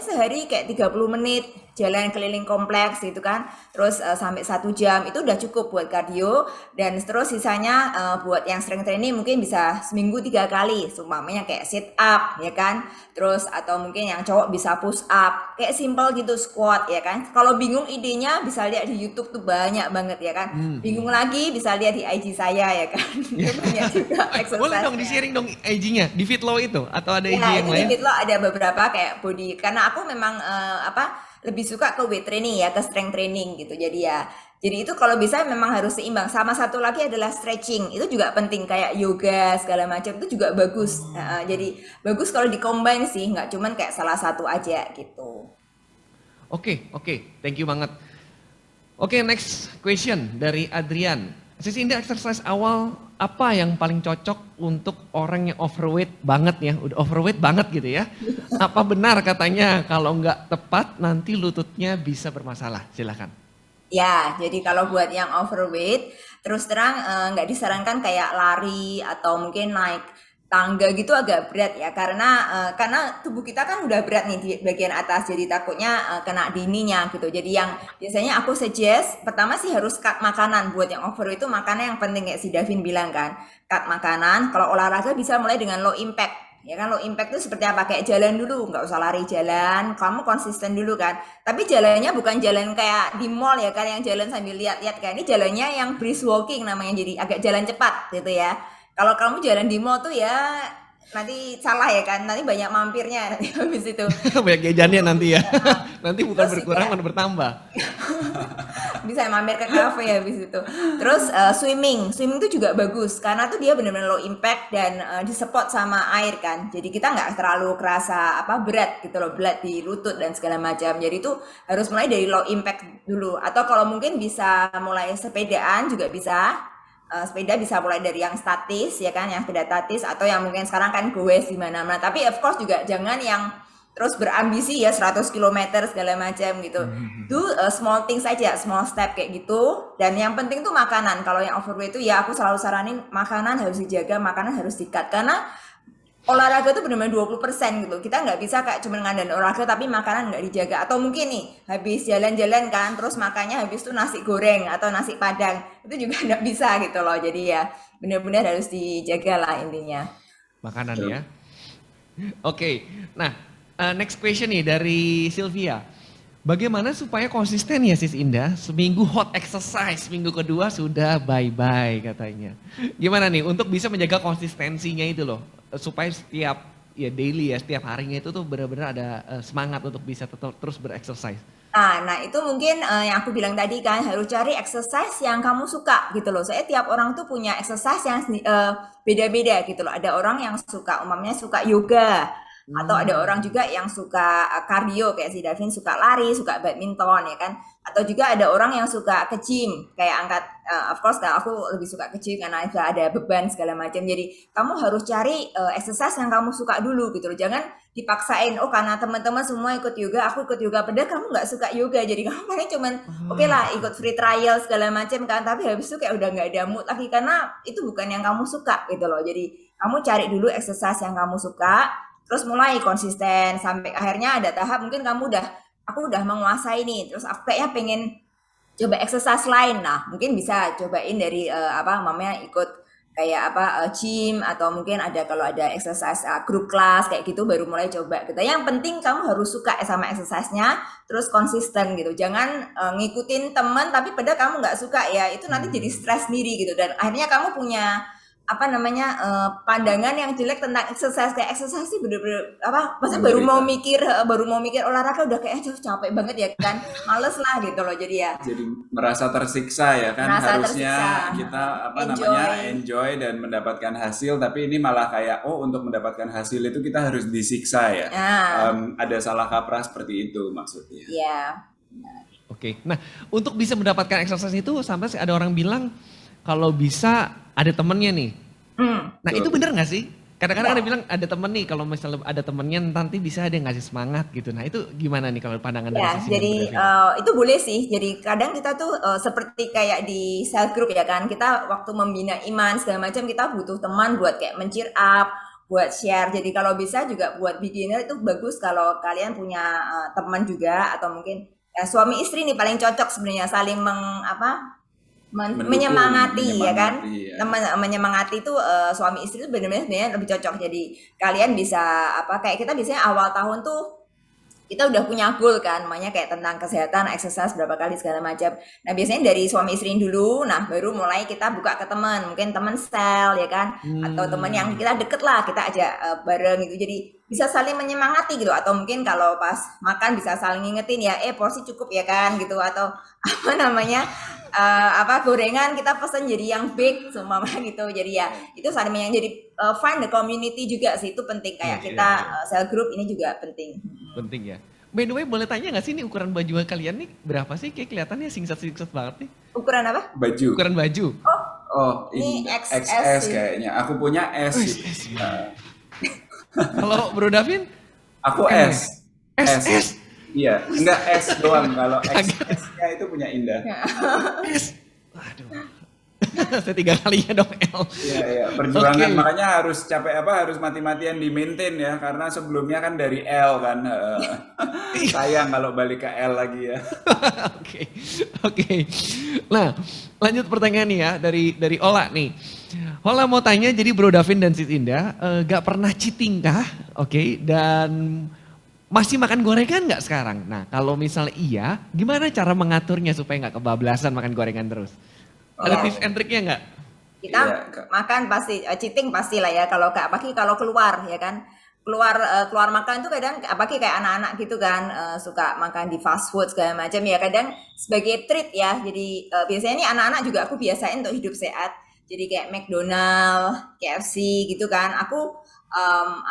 sehari kayak 30 menit jalan keliling kompleks gitu kan. Terus sampai 1 jam itu udah cukup buat kardio, dan terus sisanya buat yang strength training mungkin bisa seminggu 3 kali. Seumpamanya kayak sit up ya kan. Terus atau mungkin yang cowok bisa push up. Kayak simple gitu squat ya kan. Kalau bingung idenya bisa lihat di YouTube tuh banyak banget ya kan. Bingung lagi bisa lihat di IG saya ya kan. Itu banyak juga Boleh dong exercise-nya. di-sharing dong IG-nya di Fitlow itu atau ada IG Ya, yang itu di lain? Fitlo ada beberapa kayak body, karena aku memang lebih suka ke weight training ya, ke strength training gitu. Jadi itu kalau bisa memang harus seimbang. Sama satu lagi adalah stretching. Itu juga penting kayak yoga segala macam itu juga bagus. Jadi bagus kalau di-combine sih, nggak cuman kayak salah satu aja gitu. Oke, thank you banget. Oke, next question dari Adrian. Sis Indah, exercise awal apa yang paling cocok untuk orang yang overweight banget ya, udah overweight banget gitu ya. Apa benar katanya kalau nggak tepat nanti lututnya bisa bermasalah? Silahkan. Ya, jadi kalau buat yang overweight, terus terang nggak disarankan kayak lari atau mungkin naik tangga gitu agak berat ya, karena tubuh kita kan udah berat nih di bagian atas, jadi takutnya kena di ininya gitu. Jadi yang biasanya aku suggest, pertama sih harus cut makanan. Buat yang overweight itu makanan yang penting kayak si Davin bilang kan, cut makanan. Kalau olahraga bisa mulai dengan low impact. Ya kan, low impact itu seperti apa? Kayak jalan dulu, nggak usah lari, jalan, kamu konsisten dulu kan. Tapi jalannya bukan jalan kayak di mall ya kan, yang jalan sambil lihat-lihat kan. Ini jalannya yang brisk walking namanya, jadi agak jalan cepat gitu ya. Kalau kamu jalan di mall tuh ya nanti salah ya kan, nanti banyak mampirnya nanti habis itu. Banyak jajannya nanti ya. Nanti bukan Terus berkurang, juga malah bertambah. bisa mampir ke kafe ya habis itu. Terus swimming itu juga bagus karena tuh dia benar-benar low impact dan disupport sama air kan. Jadi kita nggak terlalu kerasa apa berat gitu loh, berat di lutut dan segala macam. Jadi itu harus mulai dari low impact dulu. Atau kalau mungkin bisa mulai sepedaan juga bisa. Sepeda bisa mulai dari yang statis ya kan, yang sepeda statis atau yang mungkin sekarang kan goes di mana-mana. Tapi of course juga jangan yang terus berambisi ya 100 km segala macam gitu. Do small things saja, small step kayak gitu. Dan yang penting tuh makanan. Kalau yang overweight itu ya aku selalu saranin makanan harus dijaga, makanan harus di-cut. Karena olahraga tuh benar-benar 20% gitu. Kita nggak bisa kayak cuma ngandalin olahraga tapi makanan nggak dijaga. Atau mungkin nih habis jalan-jalan kan terus makannya habis tuh nasi goreng atau nasi padang. Itu juga nggak bisa gitu loh. Jadi ya benar-benar harus dijaga lah intinya. Makanan ya. Oke, nah next question nih dari Sylvia. Bagaimana supaya konsisten ya Sis Indah? Seminggu hot exercise, minggu kedua sudah bye-bye katanya. Gimana nih untuk bisa menjaga konsistensinya itu loh. Supaya setiap ya daily ya, setiap harinya itu tuh benar-benar ada semangat untuk bisa tetap terus berexercise. Nah itu mungkin yang aku bilang tadi kan harus cari exercise yang kamu suka gitu loh. Soalnya tiap orang tuh punya exercise yang beda-beda gitu loh. Ada orang yang suka, umumnya suka yoga. Atau ada orang juga yang suka cardio kayak si Davin suka lari, suka badminton ya kan. Atau juga ada orang yang suka ke gym kayak angkat of course kan aku lebih suka ke gym karena ada beban segala macam. Jadi kamu harus cari exercise yang kamu suka dulu gitu loh. Jangan dipaksain oh karena teman-teman semua ikut yoga, aku ikut yoga padahal kamu nggak suka yoga. Jadi kamu paling cuman oke lah ikut free trial segala macam kan, tapi habis itu kayak udah nggak ada mood lagi karena itu bukan yang kamu suka gitu loh. Jadi kamu cari dulu exercise yang kamu suka. Terus mulai konsisten sampai akhirnya ada tahap mungkin aku udah menguasai nih. Terus aku kayaknya pengen coba exercise lain. Nah, mungkin bisa cobain dari mamanya ikut kayak gym atau mungkin ada kalau ada exercise group class kayak gitu baru mulai coba gitu. Yang penting kamu harus suka sama exercise-nya, terus konsisten gitu. Jangan ngikutin teman tapi padahal kamu nggak suka ya. Itu nanti jadi stres sendiri gitu dan akhirnya kamu punya pandangan yang jelek tentang exercise. Kayak exercise sih bener-bener maksudnya baru mau mikir olahraga udah kayak capek banget ya kan, males lah gitu loh. Jadi ya Jadi merasa tersiksa ya kan, merasa harusnya tersiksa. kita Enjoy. enjoy dan mendapatkan hasil, tapi ini malah kayak untuk mendapatkan hasil itu kita harus disiksa ya. Nah, Ada salah kaprah seperti itu maksudnya. ya. Oke, nah untuk bisa mendapatkan exercise itu sampai ada orang bilang kalau bisa ada temennya nih. Nah itu bener gak sih? Kadang-kadang ada bilang ada temen nih, kalau misalnya ada temennya nanti bisa ada yang ngasih semangat gitu. Nah itu gimana nih kalau pandangan dari Ya, sisi jadi itu boleh sih. Jadi kadang kita tuh seperti kayak di self group ya kan. Kita waktu membina iman segala macam kita butuh teman buat kayak men-cheer up, buat share. Jadi kalau bisa juga buat beginner itu bagus kalau kalian punya teman juga atau mungkin suami istri nih paling cocok sebenarnya saling Mendukung, menyemangati ya kan. menyemangati ya. Menyemangati itu suami istri itu benar-benar sebenarnya lebih cocok. Jadi kalian bisa kayak kita biasanya awal tahun tuh kita udah punya goal kan, namanya kayak tentang kesehatan, exercise berapa kali segala macam. Nah biasanya dari suami istri dulu, nah baru mulai kita buka ke teman, mungkin teman sel ya kan, atau teman yang kita deket lah, kita ajak bareng gitu. Jadi bisa saling menyemangati gitu, atau mungkin kalau pas makan bisa saling ngingetin ya, porsi cukup ya kan gitu, atau apa namanya, apa gorengan kita pesen jadi yang big seumpama gitu, jadi ya itu saling jadi find the community juga sih, itu penting, Iya, kayak iya, kita iya. sel group ini juga penting. Penting ya. By the way, boleh tanya nggak sih nih ukuran baju kalian nih berapa sih? Kayak kelihatannya singkat-singkat banget nih. Ukuran apa? Baju. Ukuran baju. Oh, Oh, ini XS XS sih. kayaknya. Aku punya S Oh, sih. SS ya. Kalau Bro Davin, Aku M ya? S. S. SS. Iya, enggak S doang. Kalau Kaget. XS-nya itu punya Indah. S. Waduh. Saya 3 kalinya dong L. Iya, iya, Oke. perjuangan makanya harus capek apa harus mati-matian di maintain ya karena sebelumnya kan dari L kan. Sayang kalau balik ke L lagi ya. Oke. Oke. Nah, lanjut pertanyaan nih ya dari Ola nih. Ola mau tanya, jadi Bro Davin dan Sis Indah gak pernah cheating kah? Oke, dan masih makan gorengan nggak sekarang? Nah, kalau misalnya iya, gimana cara mengaturnya supaya nggak kebablasan makan gorengan terus? Ada Ya, tips and triknya nggak? kita Iya, Kak. makan pasti cheating pastilah ya, kalau kayak apalagi kalau keluar ya kan, keluar makan tuh kadang apalagi kayak anak-anak gitu kan, suka makan di fast food segala macam ya, kadang sebagai treat ya, jadi biasanya nih anak-anak juga aku biasain untuk hidup sehat, jadi kayak McDonald, KFC gitu kan, aku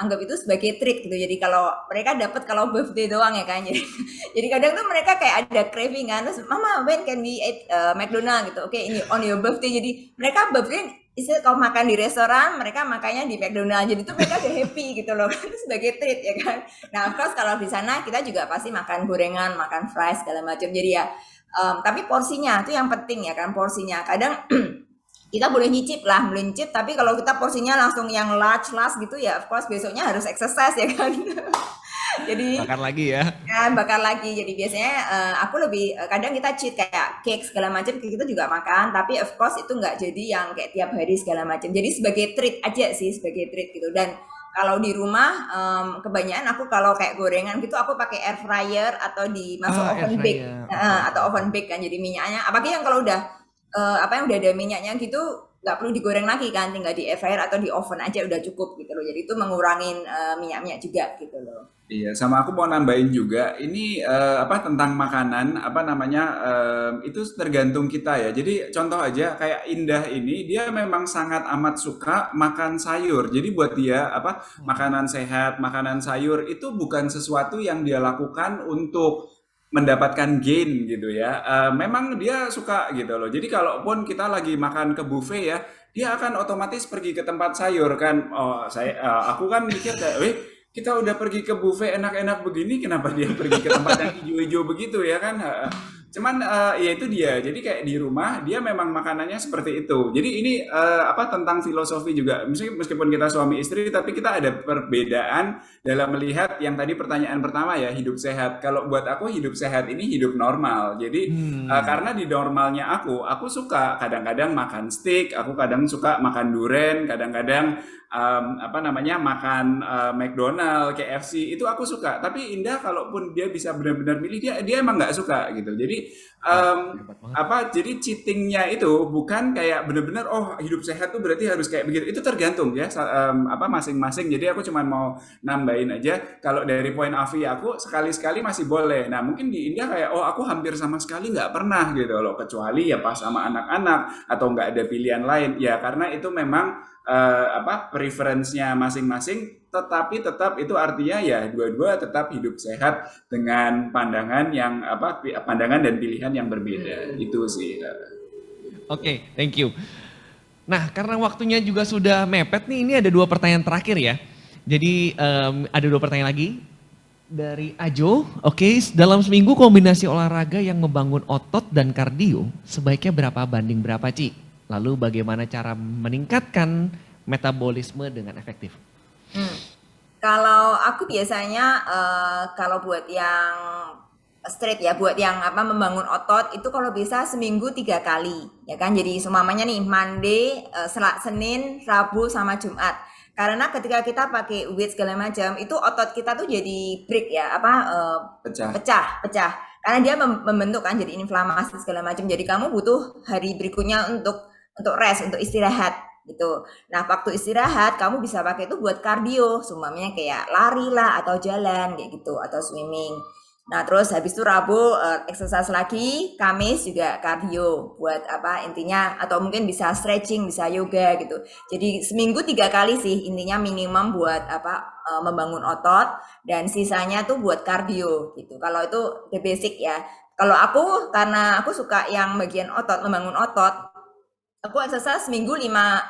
anggap itu sebagai treat gitu, jadi kalau mereka dapat kalau birthday doang ya kan, jadi kadang tuh mereka kayak ada craving kan, terus mama when can we eat McDonald gitu, oke ini on your birthday, jadi mereka birthday istilah kalau makan di restoran, mereka makannya di McDonald, jadi tuh mereka udah happy gitu loh, itu sebagai treat ya kan. Nah of course kalau di sana kita juga pasti makan gorengan, makan fries segala macam, jadi ya tapi porsinya itu yang penting ya kan, porsinya kadang kita boleh nyicip lah, melincip, tapi kalau kita porsinya langsung yang large gitu ya of course besoknya harus exercise ya kan. Jadi Makan lagi ya. ya bakar lagi. Jadi biasanya aku lebih kadang kita cheat kayak cake segala macam kita juga makan, tapi of course itu nggak jadi yang kayak tiap hari segala macam. Jadi sebagai treat aja sih, sebagai treat gitu. Dan kalau di rumah kebanyakan aku kalau kayak gorengan gitu aku pakai air fryer atau dimasuk Ah, air oven bake. fryer. Oke, oke, Atau oke. oven bake kan, jadi minyaknya apalagi yang kalau udah apa yang udah ada minyaknya gitu nggak perlu digoreng lagi kan, tinggal di air fryer atau di oven aja udah cukup gitu loh, jadi itu mengurangin minyak-minyak juga gitu loh. Iya, sama aku mau nambahin juga, ini apa tentang makanan, apa namanya, itu tergantung kita ya. Jadi contoh aja kayak Indah ini, dia memang sangat amat suka makan sayur. Jadi buat dia apa makanan sehat, makanan sayur itu bukan sesuatu yang dia lakukan untuk mendapatkan gain gitu ya. Memang dia suka gitu loh. Jadi kalaupun kita lagi makan ke buffet ya, dia akan otomatis pergi ke tempat sayur kan. Oh, aku kan mikir kayak, weh kita udah pergi ke buffet enak-enak begini, kenapa dia pergi ke tempat yang hijau-hijau begitu ya kan? Cuman ya itu dia. Jadi kayak di rumah dia memang makanannya seperti itu. Jadi ini apa tentang filosofi juga. Meskipun kita suami istri, tapi kita ada perbedaan dalam melihat yang tadi pertanyaan pertama ya hidup sehat. Kalau buat aku hidup sehat ini hidup normal. Jadi karena di normalnya aku suka kadang-kadang makan steak, aku kadang suka makan duren, kadang-kadang apa namanya makan McDonald, KFC itu aku suka. Tapi Indah kalaupun dia bisa benar-benar milih dia emang nggak suka gitu. Jadi Wah, hebat banget. apa? Jadi cheatingnya itu bukan kayak benar-benar oh hidup sehat tuh berarti harus kayak begitu. Itu tergantung ya apa masing-masing. Jadi aku cuma mau nambahin aja. Kalau dari point of view aku sekali-sekali masih boleh. Nah mungkin di India kayak oh aku hampir sama sekali nggak pernah gitu loh. Kecuali ya pas sama anak-anak atau nggak ada pilihan lain. Ya karena itu memang apa preferensinya masing-masing, tetapi tetap itu artinya ya dua-dua tetap hidup sehat dengan pandangan yang apa pandangan dan pilihan yang berbeda itu sih. Oke, thank you. Nah, karena waktunya juga sudah mepet nih, ini ada 2 pertanyaan terakhir ya. Jadi ada 2 pertanyaan lagi dari Ajo. Oke, dalam seminggu kombinasi olahraga yang membangun otot dan kardio sebaiknya berapa banding berapa, Ci? Lalu bagaimana cara meningkatkan metabolisme dengan efektif? Kalau aku biasanya kalau buat yang straight ya, buat yang apa membangun otot itu kalau bisa seminggu 3 kali ya kan. Jadi seumpamanya nih Monday, Senin, Rabu sama Jumat. Karena ketika kita pakai weight segala macam itu otot kita tuh jadi break ya, apa Pecah. pecah. Karena dia membentuk kan jadi inflamasi segala macam. Jadi kamu butuh hari berikutnya untuk rest, untuk istirahat. gitu. Nah, waktu istirahat kamu bisa pakai itu buat kardio, seumpamanya kayak lari lah atau jalan kayak gitu atau swimming. Nah, terus habis itu Rabu exercise lagi, Kamis juga kardio buat apa intinya atau mungkin bisa stretching, bisa yoga gitu. Jadi seminggu 3 kali sih intinya minimum buat apa membangun otot dan sisanya tuh buat kardio gitu. Kalau itu the basic ya. Kalau aku karena aku suka yang bagian otot, membangun otot, aku exercise seminggu lima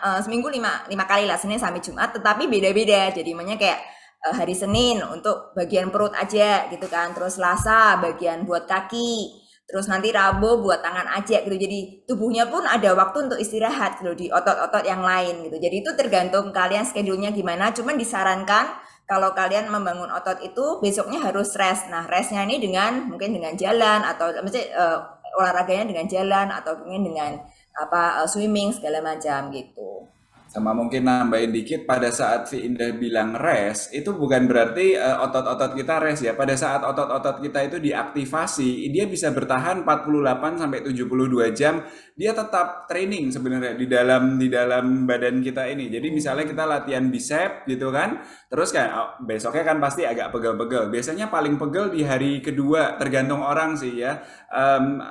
kali lah Senin sampai Jumat, tetapi beda-beda. Jadi makanya kayak hari Senin untuk bagian perut aja gitu kan, terus Selasa bagian buat kaki, terus nanti Rabu buat tangan aja gitu. Jadi tubuhnya pun ada waktu untuk istirahat gitu di otot-otot yang lain gitu. Jadi itu tergantung kalian schedule-nya gimana. Cuman disarankan kalau kalian membangun otot itu besoknya harus rest. Nah, restnya ini mungkin dengan jalan atau olahraganya dengan jalan atau mungkin dengan apa swimming segala macam gitu. Sama mungkin nambahin dikit, pada saat Si Indah bilang rest, itu bukan berarti otot-otot kita rest ya. Pada saat otot-otot kita itu diaktifasi, dia bisa bertahan 48 sampai 72 jam. Dia tetap training sebenarnya di dalam badan kita ini. Jadi misalnya kita latihan bicep gitu kan, terus kan besoknya kan pasti agak pegel-pegel. Biasanya paling pegel di hari kedua, tergantung orang sih ya. Em,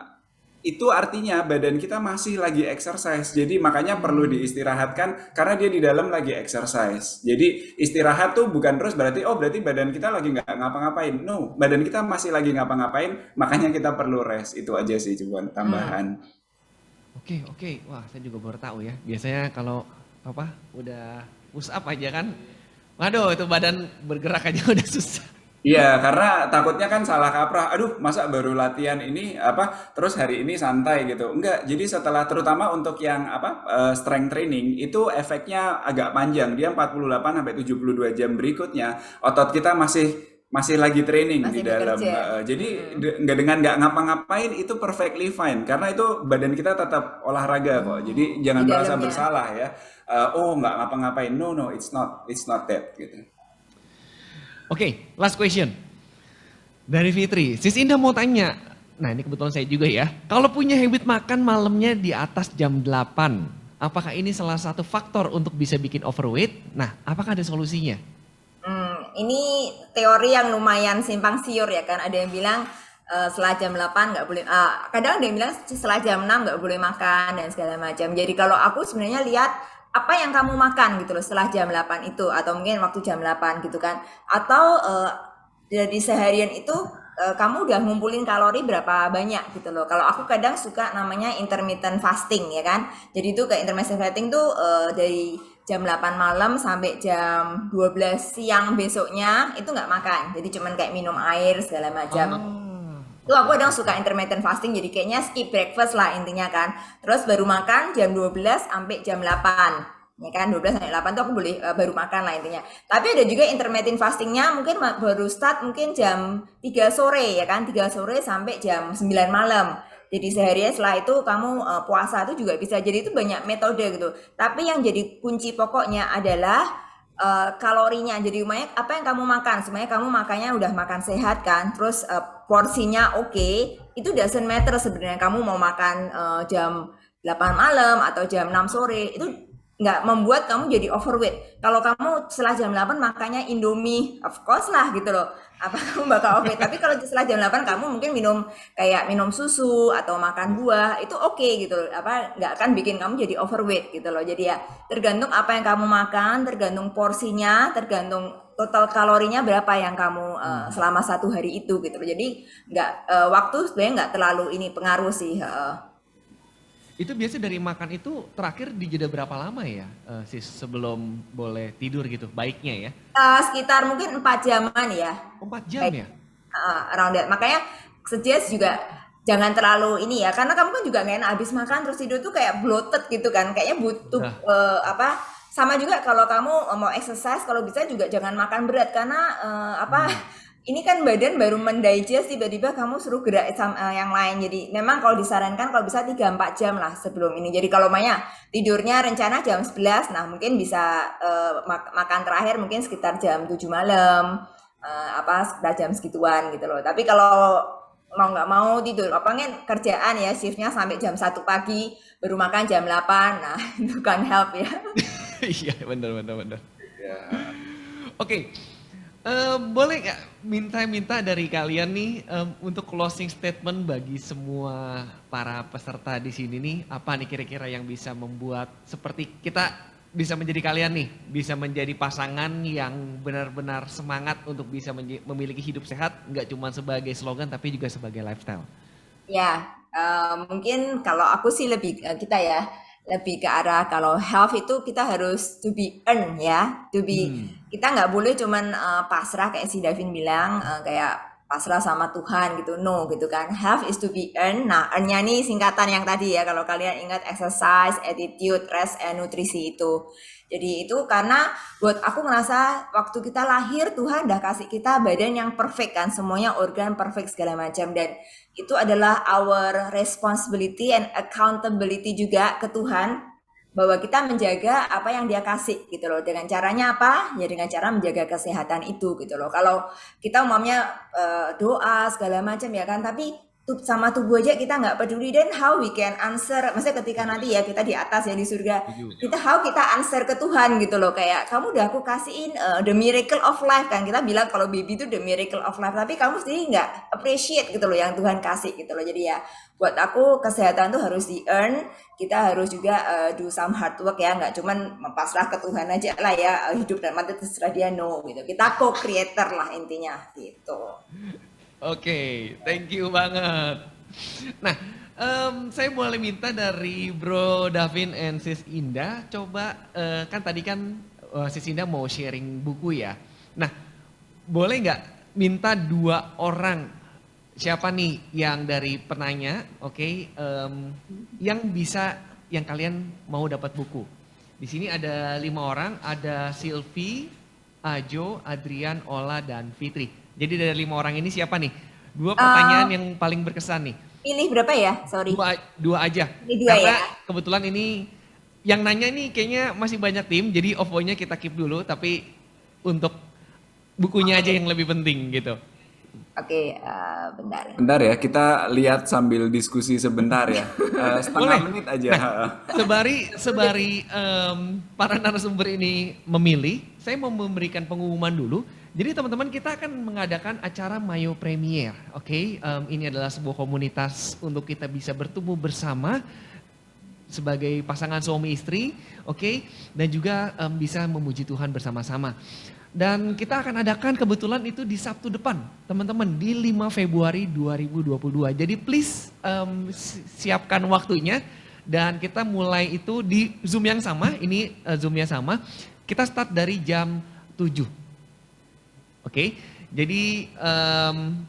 itu artinya badan kita masih lagi exercise. Jadi makanya perlu diistirahatkan karena dia di dalam lagi exercise. Jadi istirahat tuh bukan terus berarti oh berarti badan kita lagi nggak ngapa-ngapain. No, badan kita masih lagi ngapa-ngapain. Makanya kita perlu rest. Itu aja sih cuman Hmm. tambahan. Oke, oke. Wah, saya juga baru tahu ya. Biasanya kalau apa udah push up aja kan, waduh itu badan bergerak aja udah susah. Iya, karena takutnya kan salah kaprah. Aduh, masa baru latihan ini apa terus hari ini santai gitu. Enggak. Jadi setelah terutama untuk yang apa strength training itu efeknya agak panjang. Dia 48 sampai 72 jam berikutnya otot kita masih masih lagi training di Masih dalam. bekerja. Jadi Mm-mm. nggak dengan nggak ngapa-ngapain itu perfectly fine karena itu badan kita tetap olahraga kok. Jadi Di jangan merasa dalamnya. bersalah ya. Oh, nggak ngapa-ngapain. No, no, it's not that gitu. Oke, last question dari Fitri. Sis Indah mau tanya, nah ini kebetulan saya juga ya. Kalau punya habit makan malamnya di atas jam 8, apakah ini salah satu faktor untuk bisa bikin overweight? Nah, apakah ada solusinya? Ini teori yang lumayan simpang siur ya kan. Ada yang bilang setelah jam 8 nggak boleh, kadang ada yang bilang setelah jam 6 nggak boleh makan dan segala macam. Jadi kalau aku sebenarnya lihat apa yang kamu makan gitu loh setelah jam 8 itu atau mungkin waktu jam 8 gitu kan. Atau dari seharian itu kamu udah ngumpulin kalori berapa banyak gitu loh. Kalau aku kadang suka namanya intermittent fasting ya kan. Jadi itu kayak intermittent fasting tuh dari jam 8 malam sampai jam 12 siang besoknya itu nggak makan. Jadi cuman kayak minum air segala macam. Ah, Itu oke aku kadang oke. suka intermittent fasting jadi kayaknya skip breakfast lah intinya kan. Terus baru makan jam 12 sampai jam 8. Ya kan 12 sampai 8 tuh aku boleh baru makan lah intinya. Tapi ada juga intermittent fastingnya mungkin baru start mungkin jam 3 sore ya kan. 3 sore sampai jam 9 malam. Jadi seharian setelah itu kamu puasa itu juga bisa. Jadi itu banyak metode gitu. Tapi yang jadi kunci pokoknya adalah kalorinya. Jadi semuanya apa yang kamu makan, semuanya kamu makannya udah makan sehat kan, terus porsinya oke, itu doesn't matter sebenarnya kamu mau makan jam 8 malam atau jam 6 sore, itu nggak membuat kamu jadi overweight. Kalau kamu setelah jam 8 makannya Indomie, of course lah gitu loh. Apa kamu bakal overweight? Tapi kalau setelah jam 8 kamu mungkin minum susu atau makan buah, itu oke gitu loh. Apa nggak akan bikin kamu jadi overweight gitu loh. Jadi ya tergantung apa yang kamu makan, tergantung porsinya, tergantung total kalorinya berapa yang kamu selama 1 hari itu gitu loh. Jadi nggak waktu sebenarnya nggak terlalu ini pengaruh sih. Itu biasa dari makan itu terakhir di jeda berapa lama ya, sis, sebelum boleh tidur gitu, baiknya ya? Sekitar mungkin 4 jaman ya. 4 jam Baik, ya? around that. Makanya suggest juga jangan terlalu ini ya, karena kamu kan juga nggak enak habis makan terus tidur tuh kayak bloated gitu kan, kayaknya butuh Nah, apa? Sama juga kalau kamu mau exercise, kalau bisa juga jangan makan berat karena apa? hmm. Ini kan badan baru mendigest tiba-tiba kamu suruh gerak yang lain. Jadi memang kalau disarankan kalau bisa 3-4 jam lah sebelum ini. Jadi kalau Maya tidurnya rencana jam 11, nah mungkin bisa makan terakhir mungkin sekitar jam 7 malam. Apa sekitar jam segituan gitu loh. Tapi kalau mau nggak mau tidur. Apa kan kerjaan ya, shiftnya sampai jam 1 pagi, baru makan jam 8. Nah, itu kan help ya. Iya, benar benar benar. Ya. Oke, boleh nggak minta dari kalian nih untuk closing statement bagi semua para peserta di sini nih, apa nih kira-kira yang bisa membuat seperti kita bisa menjadi kalian nih, bisa menjadi pasangan yang benar-benar semangat untuk bisa memiliki hidup sehat, nggak cuma sebagai slogan tapi juga sebagai lifestyle. Ya, mungkin kalau aku sih lebih kita ya, lebih ke arah kalau health itu kita harus to be earn ya, to be Hmm. kita nggak boleh cuman pasrah kayak si Davin bilang kayak pasrah sama Tuhan gitu, no gitu kan. Health is to be earn. Nah, earn-nya nih singkatan yang tadi ya, kalau kalian ingat exercise, attitude, rest, and nutrisi itu. Jadi itu karena buat aku ngerasa waktu kita lahir Tuhan udah kasih kita badan yang perfect kan, semuanya organ perfect segala macam, dan itu adalah our responsibility and accountability juga ke Tuhan bahwa kita menjaga apa yang dia kasih gitu loh. Dengan caranya apa? Ya dengan cara menjaga kesehatan itu gitu loh. Kalau kita umumnya doa segala macam ya kan, tapi sama tubuh aja kita nggak peduli, dan how we can answer, maksudnya ketika nanti ya kita di atas ya di surga, Setuju. kita how kita answer ke Tuhan gitu loh, kayak kamu udah aku kasihin the miracle of life kan, kita bilang kalau baby itu the miracle of life, tapi kamu sendiri nggak appreciate gitu loh yang Tuhan kasih gitu loh. Jadi ya buat aku kesehatan tuh harus di earn, kita harus juga do some hard work ya, nggak cuman pasrah ke Tuhan aja lah ya, hidup dan mati terserah dia, no gitu, kita co-creator lah intinya gitu. Oke, thank you banget. Nah, saya boleh minta dari Bro Davin and Sis Indah, coba kan tadi kan Sis Indah mau sharing buku ya. Nah, boleh nggak minta 2 orang, siapa nih yang dari penanya, oke, yang bisa, yang kalian mau dapat buku. Di sini ada 5 orang, ada Silvi, Ajo, Adrian, Ola, dan Fitri. Jadi dari 5 orang ini siapa nih? 2 pertanyaan yang paling berkesan nih. Pilih berapa ya, sorry, Dua aja. ini 2 Karena ya. kebetulan ini yang nanya nih kayaknya masih banyak tim, jadi OVO-nya kita keep dulu, tapi untuk bukunya aja yang lebih penting gitu. Oke, bentar. Bentar ya, kita lihat sambil diskusi sebentar ya. Setengah Boleh. menit aja. Nah, sebari para narasumber ini memilih, saya mau memberikan pengumuman dulu. Jadi teman-teman, kita akan mengadakan acara Mayo Premier, oke? Ini adalah sebuah komunitas untuk kita bisa bertumbuh bersama sebagai pasangan suami istri, oke? Dan juga bisa memuji Tuhan bersama-sama. Dan kita akan adakan kebetulan itu di Sabtu depan, teman-teman, di 5 Februari 2022. Jadi please siapkan waktunya, dan kita mulai itu di Zoom yang sama, ini Zoom-nya sama. Kita start dari jam 7. Oke, jadi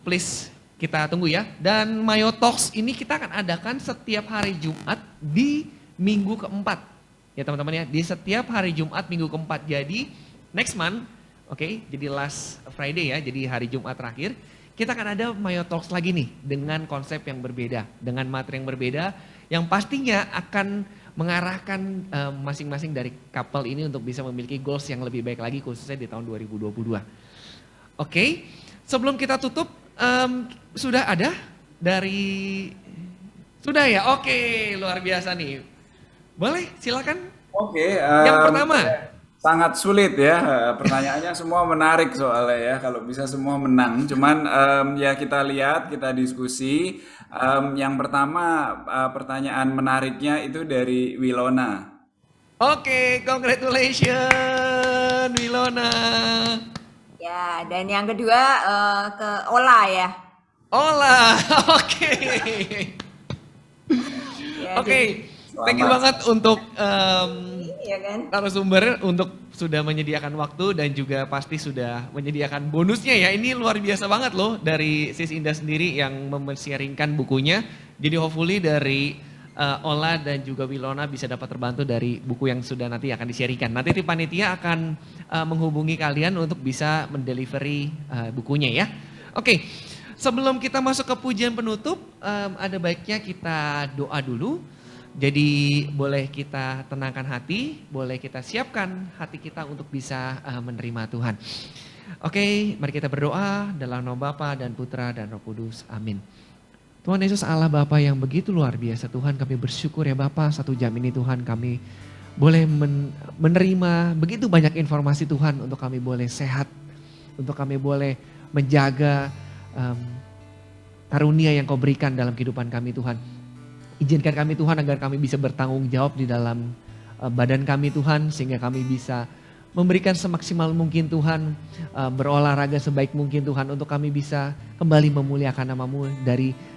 please kita tunggu ya. Dan Mayo Talks ini kita akan adakan setiap hari Jumat di minggu keempat. Ya teman-teman ya, di setiap hari Jumat minggu keempat. Jadi next month, oke, jadi last Friday ya, jadi hari Jumat terakhir, kita akan ada Mayo Talks lagi nih dengan konsep yang berbeda, dengan materi yang berbeda, yang pastinya akan mengarahkan masing-masing dari couple ini untuk bisa memiliki goals yang lebih baik lagi, khususnya di tahun 2022. Oke, sebelum kita tutup, sudah ada dari, sudah ya, oke, luar biasa nih. Boleh, silakan. Oke, Yang pertama. sangat sulit ya. Pertanyaannya semua menarik soalnya ya. Kalau bisa semua menang. Cuman ya kita lihat, kita diskusi. Yang pertama pertanyaan menariknya itu dari Wilona. Oke, congratulations Wilona. Ya, dan yang kedua ke Ola ya. Olah, oke. Ya, Oke, jadi thank you Selamat. banget untuk iya kan. narasumber untuk sudah menyediakan waktu dan juga pasti sudah menyediakan bonusnya ya. Ini luar biasa banget loh dari Sis Indah sendiri yang sharingkan bukunya. Jadi hopefully dari Ola dan juga Wilona bisa dapat terbantu dari buku yang sudah nanti akan di-sharingkan. Nanti tim panitia akan menghubungi kalian untuk bisa mendelivery bukunya ya. Oke, sebelum kita masuk ke pujian penutup, ada baiknya kita doa dulu. Jadi boleh kita tenangkan hati, boleh kita siapkan hati kita untuk bisa menerima Tuhan. Oke, mari kita berdoa dalam nama Bapa dan Putra dan Roh Kudus. Amin. Tuhan Yesus Allah Bapa yang begitu luar biasa Tuhan, kami bersyukur ya Bapa 1 jam ini Tuhan kami boleh menerima begitu banyak informasi Tuhan untuk kami boleh sehat, untuk kami boleh menjaga karunia yang Kau berikan dalam kehidupan kami Tuhan. Izinkan kami Tuhan agar kami bisa bertanggung jawab di dalam badan kami Tuhan, sehingga kami bisa memberikan semaksimal mungkin Tuhan, berolahraga sebaik mungkin Tuhan, untuk kami bisa kembali memuliakan nama-Mu dari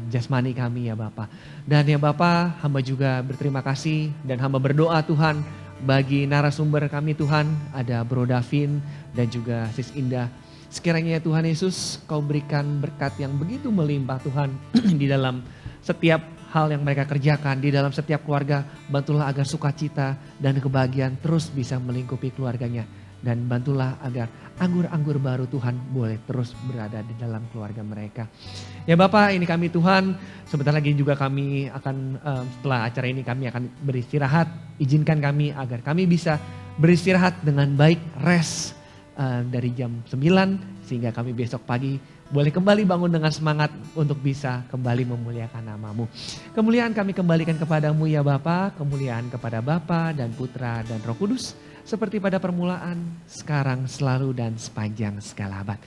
jasmani kami ya Bapa. Dan ya Bapa, hamba juga berterima kasih dan hamba berdoa Tuhan bagi narasumber kami Tuhan, ada Bro Davin dan juga Sis Indah. Sekiranya ya Tuhan Yesus, Kau berikan berkat yang begitu melimpah Tuhan di dalam setiap hal yang mereka kerjakan, di dalam setiap keluarga. Bantulah agar sukacita dan kebahagiaan terus bisa melingkupi keluarganya. Dan bantulah agar anggur-anggur baru Tuhan boleh terus berada di dalam keluarga mereka. Ya Bapak, ini kami Tuhan, sebentar lagi juga kami akan, setelah acara ini kami akan beristirahat. Izinkan kami agar kami bisa beristirahat dengan baik, rest dari jam 9 sehingga kami besok pagi boleh kembali bangun dengan semangat untuk bisa kembali memuliakan nama-Mu. Kemuliaan kami kembalikan kepadamu ya Bapa, kemuliaan kepada Bapa dan Putra dan Roh Kudus, seperti pada permulaan, sekarang, selalu, dan sepanjang segala abad.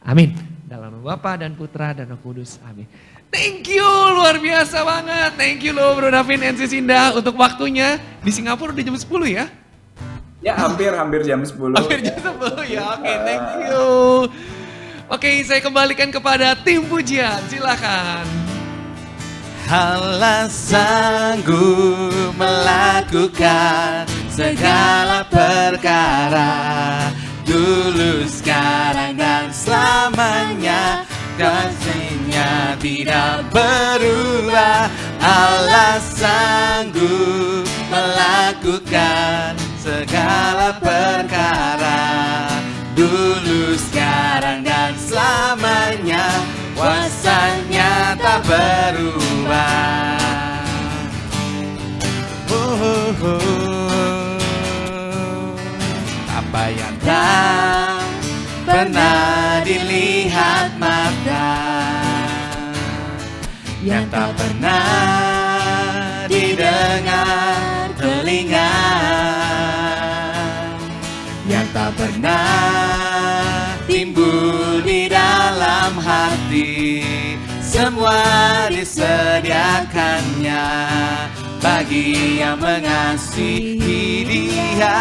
Amin. Dalam nama Bapa dan Putra dan Roh Kudus, amin. Thank you, luar biasa banget. Thank you loh Bro Davin and Sis Indah untuk waktunya. Di Singapura udah jam 10 ya? Ya hampir jam 10. Hampir jam 10 ya, oke, thank you. Oke, saya kembalikan kepada tim pujian, silakan. Allah sanggup melakukan segala perkara, dulu, sekarang, dan selamanya. Kasih-Nya tidak berubah. Allah sanggup melakukan segala perkara, dulu, sekarang, dan selamanya. Kuasa-Nya tak berubah. Apa yang tak pernah dilihat mata, yang tak pernah didengar telinga, yang tak pernah timbul di dalam hati, semua disediakannya bagi yang mengasihi Dia.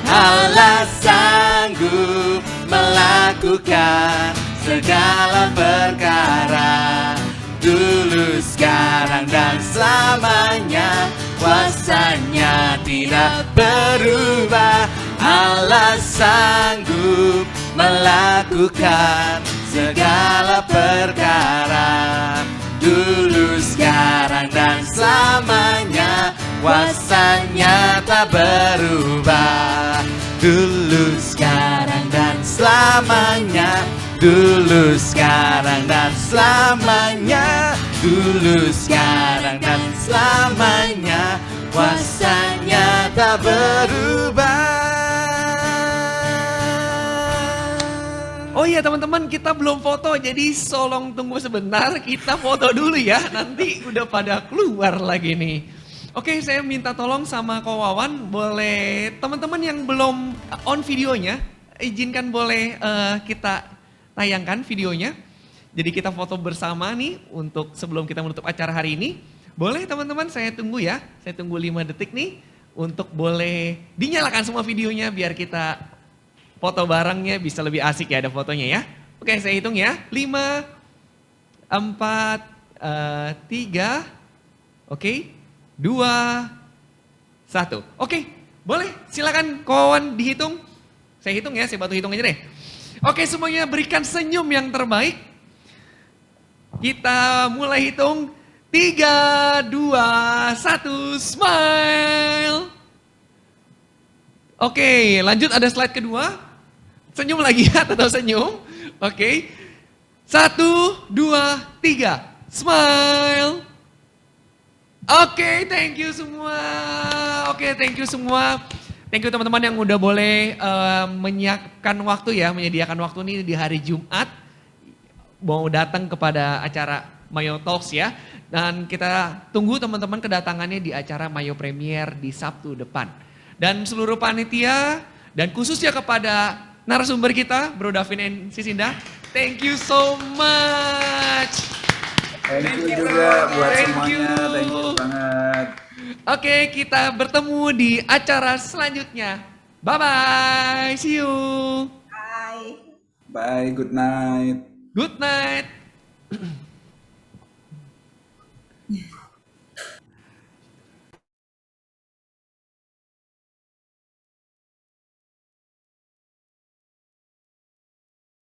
Allah sanggup melakukan segala perkara, dulu, sekarang, dan selamanya. Kuasa-Nya tidak berubah. Allah sanggup melakukan segala perkara, dulu, sekarang, dan selamanya. Kuasa-Nya tak berubah. Dulu, sekarang, dan selamanya. Dulu, sekarang, dan selamanya. Dulu, sekarang, dan selamanya. Kuasa-Nya tak berubah. Oh iya teman-teman, kita belum foto, jadi tolong tunggu sebentar, kita foto dulu ya, nanti udah pada keluar lagi nih. Oke, saya minta tolong sama Ko Wawan, boleh teman-teman yang belum on videonya, izinkan boleh kita tayangkan videonya. Jadi kita foto bersama nih untuk sebelum kita menutup acara hari ini. Boleh teman-teman, saya tunggu ya, saya tunggu 5 detik nih untuk boleh dinyalakan semua videonya biar kita foto barengnya bisa lebih asik ya, ada fotonya ya. Oke, saya hitung ya, 5, 4, 3, oke, 2, 1. Oke, boleh silakan kawan dihitung. Saya hitung ya, saya bantu hitung aja deh. Oke, semuanya berikan senyum yang terbaik. Kita mulai hitung. 3, 2, 1, smile. Oke, lanjut ada slide kedua. Senyum lagi ya, tetap senyum. Oke. 1, 2, 3, smile. Oke, thank you semua. Oke, thank you semua. Thank you teman-teman yang udah boleh menyiapkan waktu ya, menyediakan waktu nih di hari Jumat. mau datang kepada acara Mayo Talks ya. Dan kita tunggu teman-teman kedatangannya di acara Mayo Premier di Sabtu depan. Dan seluruh panitia dan khususnya kepada narasumber kita, Bro Davin and Sisinda, thank you so much. Thank you juga buat Thank semuanya, you. thank you banget. Oke, kita bertemu di acara selanjutnya. Bye-bye, see you. Bye. Bye, good night. Good night.